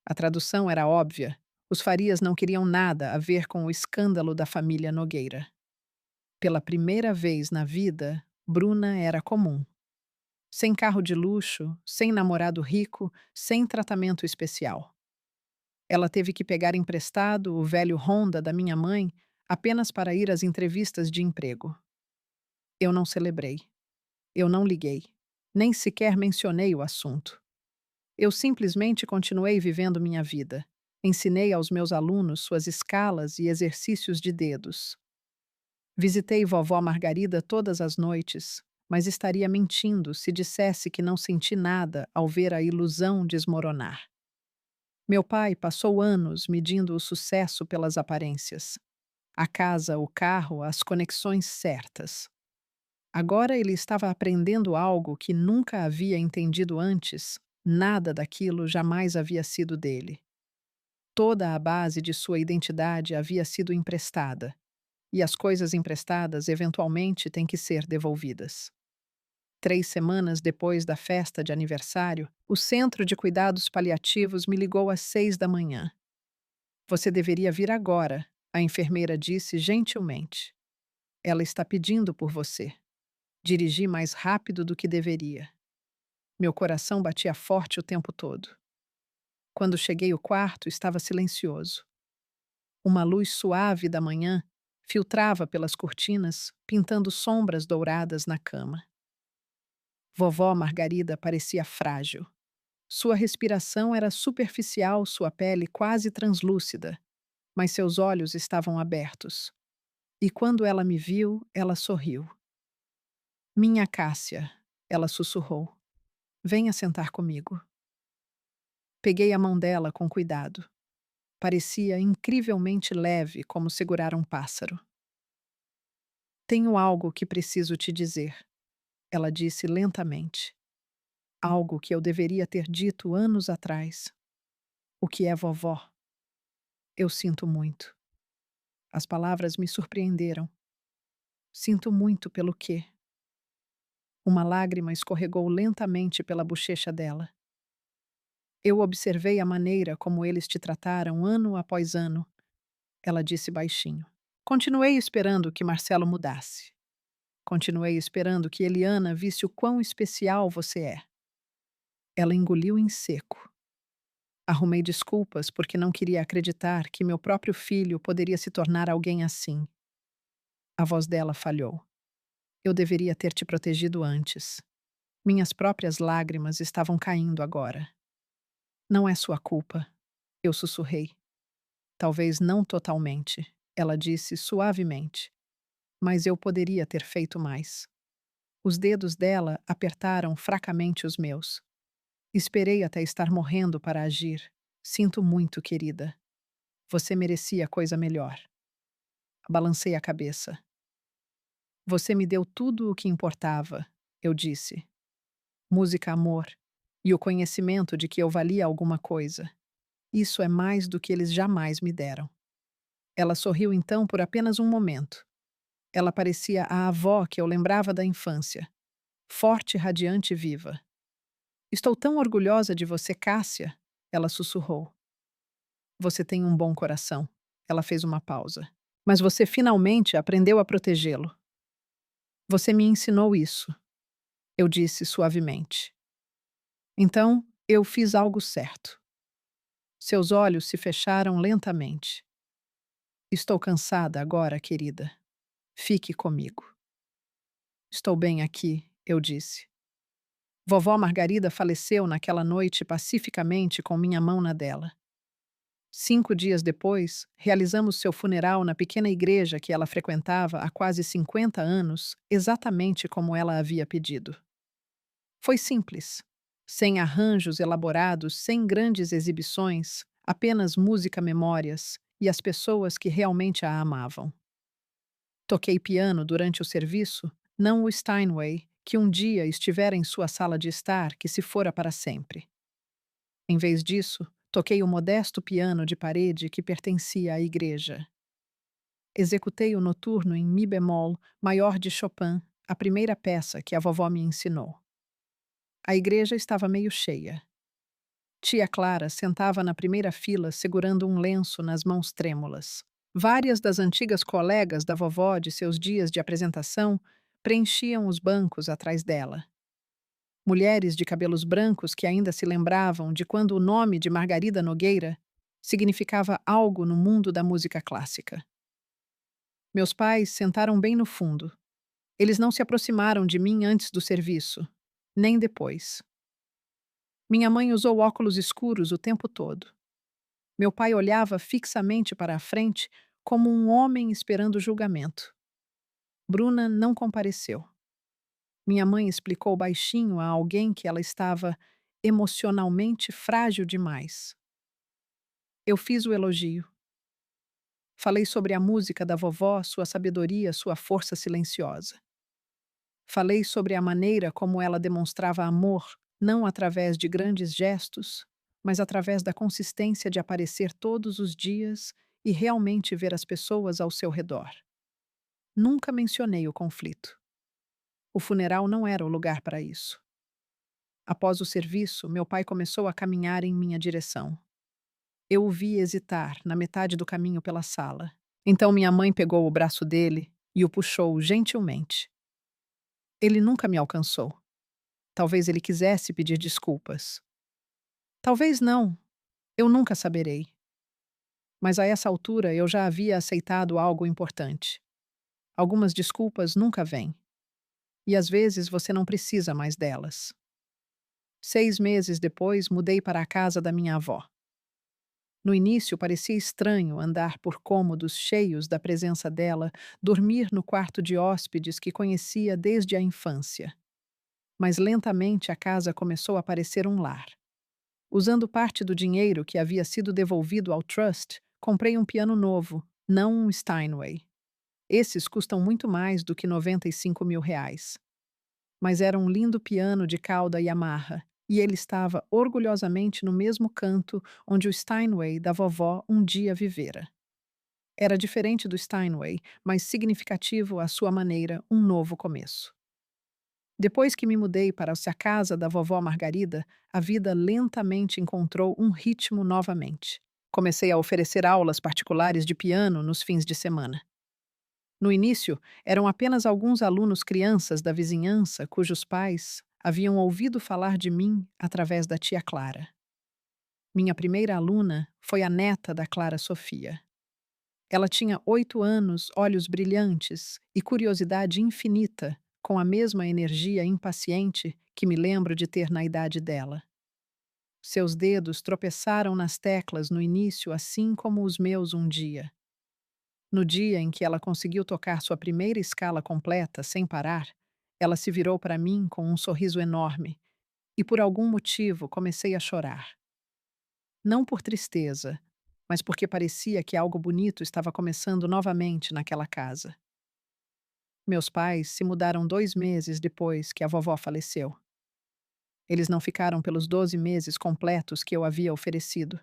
A tradução era óbvia. Os Farias não queriam nada a ver com o escândalo da família Nogueira. Pela primeira vez na vida, Bruna era comum. Sem carro de luxo, sem namorado rico, sem tratamento especial. Ela teve que pegar emprestado o velho Honda da minha mãe apenas para ir às entrevistas de emprego. Eu não celebrei. Eu não liguei. Nem sequer mencionei o assunto. Eu simplesmente continuei vivendo minha vida. Ensinei aos meus alunos suas escalas e exercícios de dedos. Visitei vovó Margarida todas as noites, mas estaria mentindo se dissesse que não senti nada ao ver a ilusão desmoronar. Meu pai passou anos medindo o sucesso pelas aparências. A casa, o carro, as conexões certas. Agora ele estava aprendendo algo que nunca havia entendido antes. Nada daquilo jamais havia sido dele. Toda a base de sua identidade havia sido emprestada, e as coisas emprestadas eventualmente têm que ser devolvidas. 3 semanas depois da festa de aniversário, o Centro de Cuidados Paliativos me ligou às 6 da manhã. Você deveria vir agora, a enfermeira disse gentilmente. Ela está pedindo por você. Dirigi mais rápido do que deveria. Meu coração batia forte o tempo todo. Quando cheguei ao quarto, estava silencioso. Uma luz suave da manhã filtrava pelas cortinas, pintando sombras douradas na cama. Vovó Margarida parecia frágil. Sua respiração era superficial, sua pele quase translúcida, mas seus olhos estavam abertos. E quando ela me viu, ela sorriu. Minha Cássia, ela sussurrou. Venha sentar comigo. Peguei a mão dela com cuidado. Parecia incrivelmente leve, como segurar um pássaro. Tenho algo que preciso te dizer, ela disse lentamente. Algo que eu deveria ter dito anos atrás. O que é vovó? Eu sinto muito. As palavras me surpreenderam. Sinto muito pelo quê? Uma lágrima escorregou lentamente pela bochecha dela. Eu observei a maneira como eles te trataram ano após ano, ela disse baixinho. Continuei esperando que Marcelo mudasse. Continuei esperando que Eliana visse o quão especial você é. Ela engoliu em seco. Arrumei desculpas porque não queria acreditar que meu próprio filho poderia se tornar alguém assim. A voz dela falhou. Eu deveria ter te protegido antes. Minhas próprias lágrimas estavam caindo agora. Não é sua culpa. Eu sussurrei. Talvez não totalmente, ela disse suavemente. Mas eu poderia ter feito mais. Os dedos dela apertaram fracamente os meus. Esperei até estar morrendo para agir. Sinto muito, querida. Você merecia coisa melhor. Balancei a cabeça. Você me deu tudo o que importava, eu disse. Música, amor, e o conhecimento de que eu valia alguma coisa. Isso é mais do que eles jamais me deram. Ela sorriu então por apenas um momento. Ela parecia a avó que eu lembrava da infância. Forte, radiante e viva. Estou tão orgulhosa de você, Cássia, ela sussurrou. Você tem um bom coração. Ela fez uma pausa. Mas você finalmente aprendeu a protegê-lo. Você me ensinou isso, eu disse suavemente. Então, eu fiz algo certo. Seus olhos se fecharam lentamente. Estou cansada agora, querida. Fique comigo. Estou bem aqui, eu disse. Vovó Margarida faleceu naquela noite pacificamente com minha mão na dela. 5 dias depois, realizamos seu funeral na pequena igreja que ela frequentava há quase 50 anos, exatamente como ela havia pedido. Foi simples, sem arranjos elaborados, sem grandes exibições, apenas música-memórias e as pessoas que realmente a amavam. Toquei piano durante o serviço, não o Steinway, que um dia estivera em sua sala de estar, que se fora para sempre. Em vez disso, toquei o modesto piano de parede que pertencia à igreja. Executei o noturno em mi bemol maior de Chopin, a primeira peça que a vovó me ensinou. A igreja estava meio cheia. Tia Clara sentava na primeira fila segurando um lenço nas mãos trêmulas. Várias das antigas colegas da vovó de seus dias de apresentação preenchiam os bancos atrás dela. Mulheres de cabelos brancos que ainda se lembravam de quando o nome de Margarida Nogueira significava algo no mundo da música clássica. Meus pais sentaram bem no fundo. Eles não se aproximaram de mim antes do serviço, nem depois. Minha mãe usou óculos escuros o tempo todo. Meu pai olhava fixamente para a frente como um homem esperando julgamento. Bruna não compareceu. Minha mãe explicou baixinho a alguém que ela estava emocionalmente frágil demais. Eu fiz o elogio. Falei sobre a música da vovó, sua sabedoria, sua força silenciosa. Falei sobre a maneira como ela demonstrava amor, não através de grandes gestos, mas através da consistência de aparecer todos os dias e realmente ver as pessoas ao seu redor. Nunca mencionei o conflito. O funeral não era o lugar para isso. Após o serviço, meu pai começou a caminhar em minha direção. Eu o vi hesitar na metade do caminho pela sala. Então minha mãe pegou o braço dele e o puxou gentilmente. Ele nunca me alcançou. Talvez ele quisesse pedir desculpas. Talvez não. Eu nunca saberei. Mas a essa altura eu já havia aceitado algo importante. Algumas desculpas nunca vêm. E às vezes você não precisa mais delas. 6 meses depois, mudei para a casa da minha avó. No início parecia estranho andar por cômodos cheios da presença dela, dormir no quarto de hóspedes que conhecia desde a infância. Mas lentamente a casa começou a parecer um lar. Usando parte do dinheiro que havia sido devolvido ao Trust, comprei um piano novo, não um Steinway. Esses custam muito mais do que R$ 95.000. Mas era um lindo piano de cauda Yamaha, e ele estava orgulhosamente no mesmo canto onde o Steinway da vovó um dia vivera. Era diferente do Steinway, mas significativo à sua maneira, um novo começo. Depois que me mudei para a casa da vovó Margarida, a vida lentamente encontrou um ritmo novamente. Comecei a oferecer aulas particulares de piano nos fins de semana. No início, eram apenas alguns alunos crianças da vizinhança cujos pais haviam ouvido falar de mim através da tia Clara. Minha primeira aluna foi a neta da Clara Sofia. Ela tinha 8 anos, olhos brilhantes e curiosidade infinita, com a mesma energia impaciente que me lembro de ter na idade dela. Seus dedos tropeçaram nas teclas no início, assim como os meus um dia. No dia em que ela conseguiu tocar sua primeira escala completa sem parar, ela se virou para mim com um sorriso enorme e, por algum motivo, comecei a chorar. Não por tristeza, mas porque parecia que algo bonito estava começando novamente naquela casa. Meus pais se mudaram 2 meses depois que a vovó faleceu. Eles não ficaram pelos 12 meses completos que eu havia oferecido.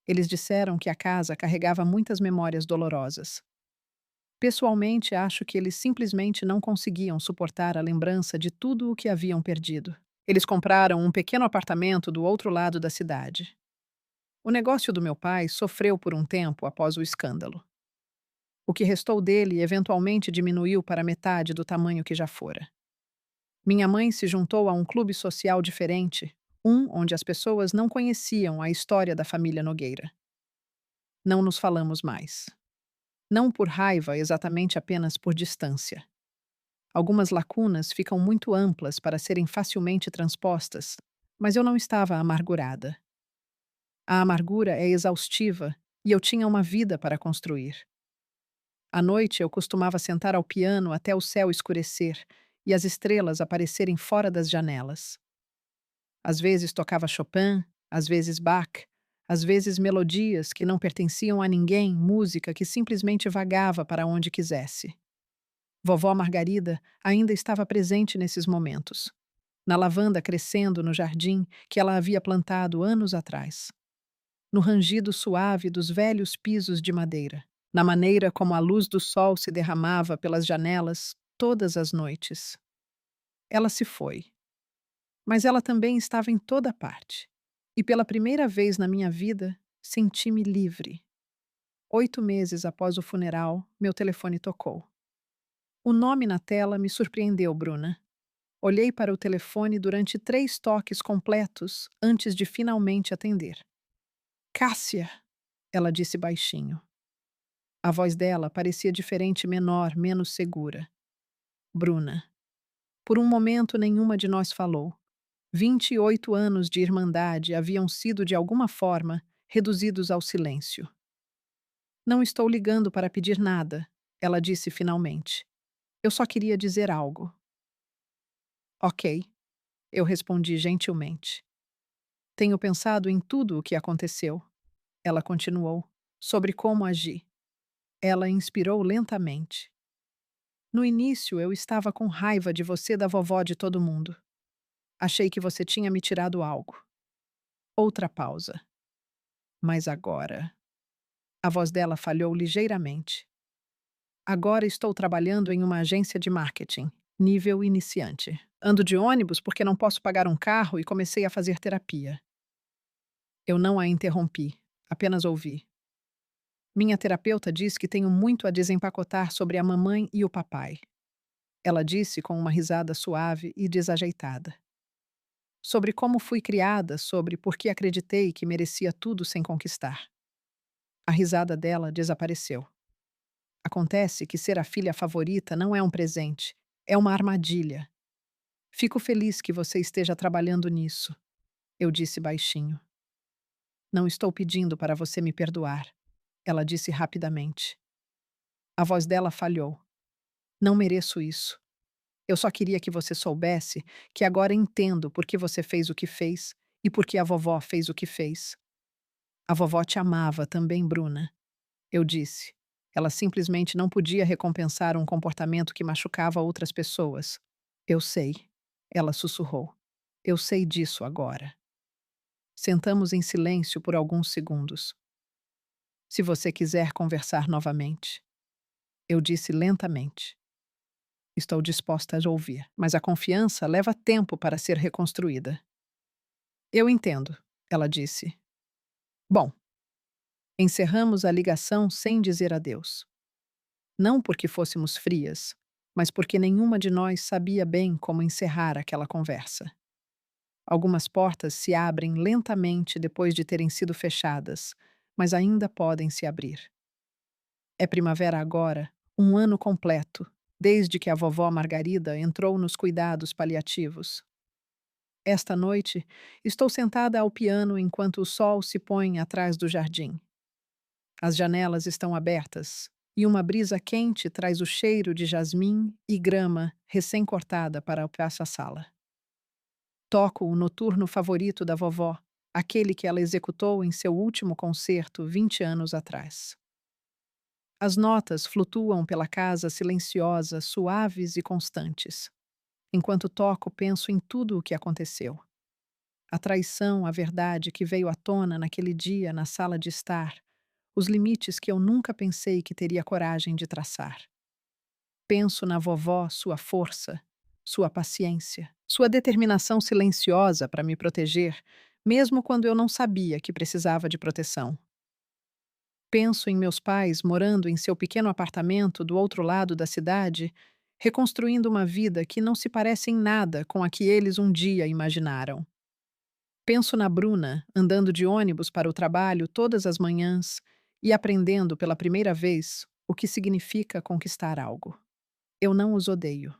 Eles disseram que a casa carregava muitas memórias dolorosas. Pessoalmente, acho que eles simplesmente não conseguiam suportar a lembrança de tudo o que haviam perdido. Eles compraram um pequeno apartamento do outro lado da cidade. O negócio do meu pai sofreu por um tempo após o escândalo. O que restou dele eventualmente diminuiu para metade do tamanho que já fora. Minha mãe se juntou a um clube social diferente, um onde as pessoas não conheciam a história da família Nogueira. Não nos falamos mais. Não por raiva, exatamente apenas por distância. Algumas lacunas ficam muito amplas para serem facilmente transpostas, mas eu não estava amargurada. A amargura é exaustiva e eu tinha uma vida para construir. À noite eu costumava sentar ao piano até o céu escurecer e as estrelas aparecerem fora das janelas. Às vezes tocava Chopin, às vezes Bach, às vezes melodias que não pertenciam a ninguém, música que simplesmente vagava para onde quisesse. Vovó Margarida ainda estava presente nesses momentos, na lavanda crescendo no jardim que ela havia plantado anos atrás, no rangido suave dos velhos pisos de madeira, na maneira como a luz do sol se derramava pelas janelas todas as noites. Ela se foi, mas ela também estava em toda parte. E pela primeira vez na minha vida, senti-me livre. 8 meses após o funeral, meu telefone tocou. O nome na tela me surpreendeu, Bruna. Olhei para o telefone durante 3 toques completos antes de finalmente atender. Cássia! Ela disse baixinho. A voz dela parecia diferente, menor, menos segura. Bruna. Por um momento, nenhuma de nós falou. 28 anos de irmandade haviam sido, de alguma forma, reduzidos ao silêncio. Não estou ligando para pedir nada, ela disse finalmente. Eu só queria dizer algo. Ok, eu respondi gentilmente. Tenho pensado em tudo o que aconteceu. Ela continuou, sobre como agir. Ela inspirou lentamente. No início, eu estava com raiva de você e da vovó de todo mundo. Achei que você tinha me tirado algo. Outra pausa. Mas agora. A voz dela falhou ligeiramente. Agora estou trabalhando em uma agência de marketing, nível iniciante. Ando de ônibus porque não posso pagar um carro e comecei a fazer terapia. Eu não a interrompi, apenas ouvi. Minha terapeuta diz que tenho muito a desempacotar sobre a mamãe e o papai. Ela disse com uma risada suave e desajeitada. Sobre como fui criada, sobre por que acreditei que merecia tudo sem conquistar. A risada dela desapareceu. Acontece que ser a filha favorita não é um presente, é uma armadilha. Fico feliz que você esteja trabalhando nisso, eu disse baixinho. Não estou pedindo para você me perdoar, ela disse rapidamente. A voz dela falhou. Não mereço isso. Eu só queria que você soubesse que agora entendo por que você fez o que fez e por que a vovó fez o que fez. A vovó te amava também, Bruna, eu disse. Ela simplesmente não podia recompensar um comportamento que machucava outras pessoas. Eu sei, ela sussurrou. Eu sei disso agora. Sentamos em silêncio por alguns segundos. Se você quiser conversar novamente, eu disse lentamente. Estou disposta a ouvir, mas a confiança leva tempo para ser reconstruída. Eu entendo, ela disse. Bom, encerramos a ligação sem dizer adeus. Não porque fôssemos frias, mas porque nenhuma de nós sabia bem como encerrar aquela conversa. Algumas portas se abrem lentamente depois de terem sido fechadas, mas ainda podem se abrir. É primavera agora, um ano completo, desde que a vovó Margarida entrou nos cuidados paliativos. Esta noite, estou sentada ao piano enquanto o sol se põe atrás do jardim. As janelas estão abertas e uma brisa quente traz o cheiro de jasmim e grama recém-cortada para a sala. Toco o noturno favorito da vovó, aquele que ela executou em seu último concerto 20 anos atrás. As notas flutuam pela casa silenciosa, suaves e constantes. Enquanto toco, penso em tudo o que aconteceu. A traição, a verdade que veio à tona naquele dia na sala de estar, os limites que eu nunca pensei que teria coragem de traçar. Penso na vovó, sua força, sua paciência, sua determinação silenciosa para me proteger, mesmo quando eu não sabia que precisava de proteção. Penso em meus pais morando em seu pequeno apartamento do outro lado da cidade, reconstruindo uma vida que não se parece em nada com a que eles um dia imaginaram. Penso na Bruna, andando de ônibus para o trabalho todas as manhãs e aprendendo pela primeira vez o que significa conquistar algo. Eu não os odeio.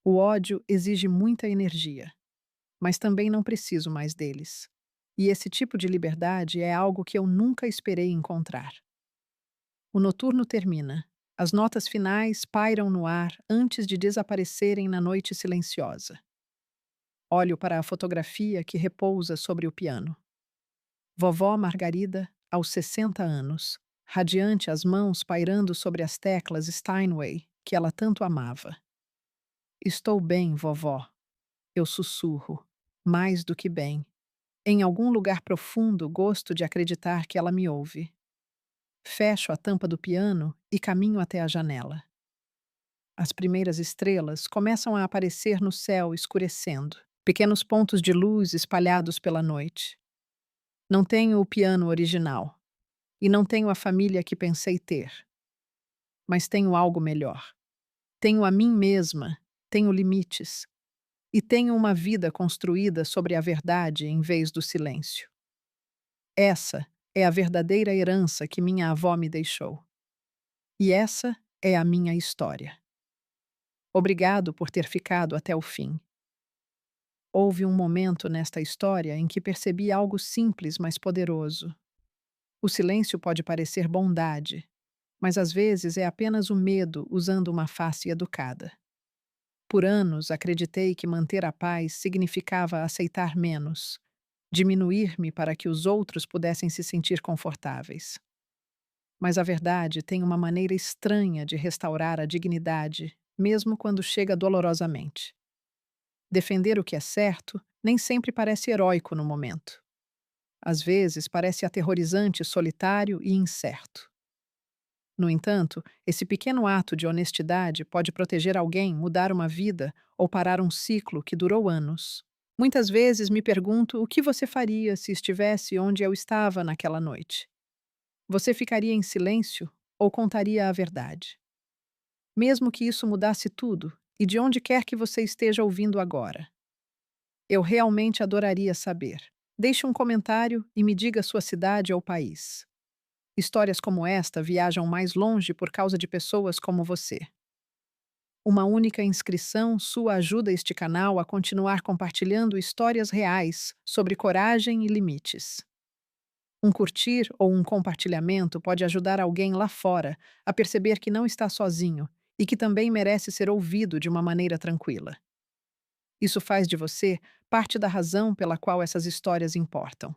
O ódio exige muita energia, mas também não preciso mais deles. E esse tipo de liberdade é algo que eu nunca esperei encontrar. O noturno termina. As notas finais pairam no ar antes de desaparecerem na noite silenciosa. Olho para a fotografia que repousa sobre o piano. Vovó Margarida, aos 60 anos, radiante as mãos pairando sobre as teclas Steinway, que ela tanto amava. Estou bem, vovó. Eu sussurro. Mais do que bem. Em algum lugar profundo, gosto de acreditar que ela me ouve. Fecho a tampa do piano e caminho até a janela. As primeiras estrelas começam a aparecer no céu escurecendo, pequenos pontos de luz espalhados pela noite. Não tenho o piano original e não tenho a família que pensei ter, mas tenho algo melhor. Tenho a mim mesma, tenho limites e tenho uma vida construída sobre a verdade em vez do silêncio. Essa é a verdadeira herança que minha avó me deixou. E essa é a minha história. Obrigado por ter ficado até o fim. Houve um momento nesta história em que percebi algo simples, mas poderoso. O silêncio pode parecer bondade, mas às vezes é apenas o medo usando uma face educada. Por anos acreditei que manter a paz significava aceitar menos, diminuir-me para que os outros pudessem se sentir confortáveis. Mas a verdade tem uma maneira estranha de restaurar a dignidade, mesmo quando chega dolorosamente. Defender o que é certo nem sempre parece heróico no momento. Às vezes parece aterrorizante, solitário e incerto. No entanto, esse pequeno ato de honestidade pode proteger alguém, mudar uma vida ou parar um ciclo que durou anos. Muitas vezes me pergunto o que você faria se estivesse onde eu estava naquela noite. Você ficaria em silêncio ou contaria a verdade? Mesmo que isso mudasse tudo, e de onde quer que você esteja ouvindo agora. Eu realmente adoraria saber. Deixe um comentário e me diga sua cidade ou país. Histórias como esta viajam mais longe por causa de pessoas como você. Uma única inscrição sua ajuda este canal a continuar compartilhando histórias reais sobre coragem e limites. Um curtir ou um compartilhamento pode ajudar alguém lá fora a perceber que não está sozinho e que também merece ser ouvido de uma maneira tranquila. Isso faz de você parte da razão pela qual essas histórias importam.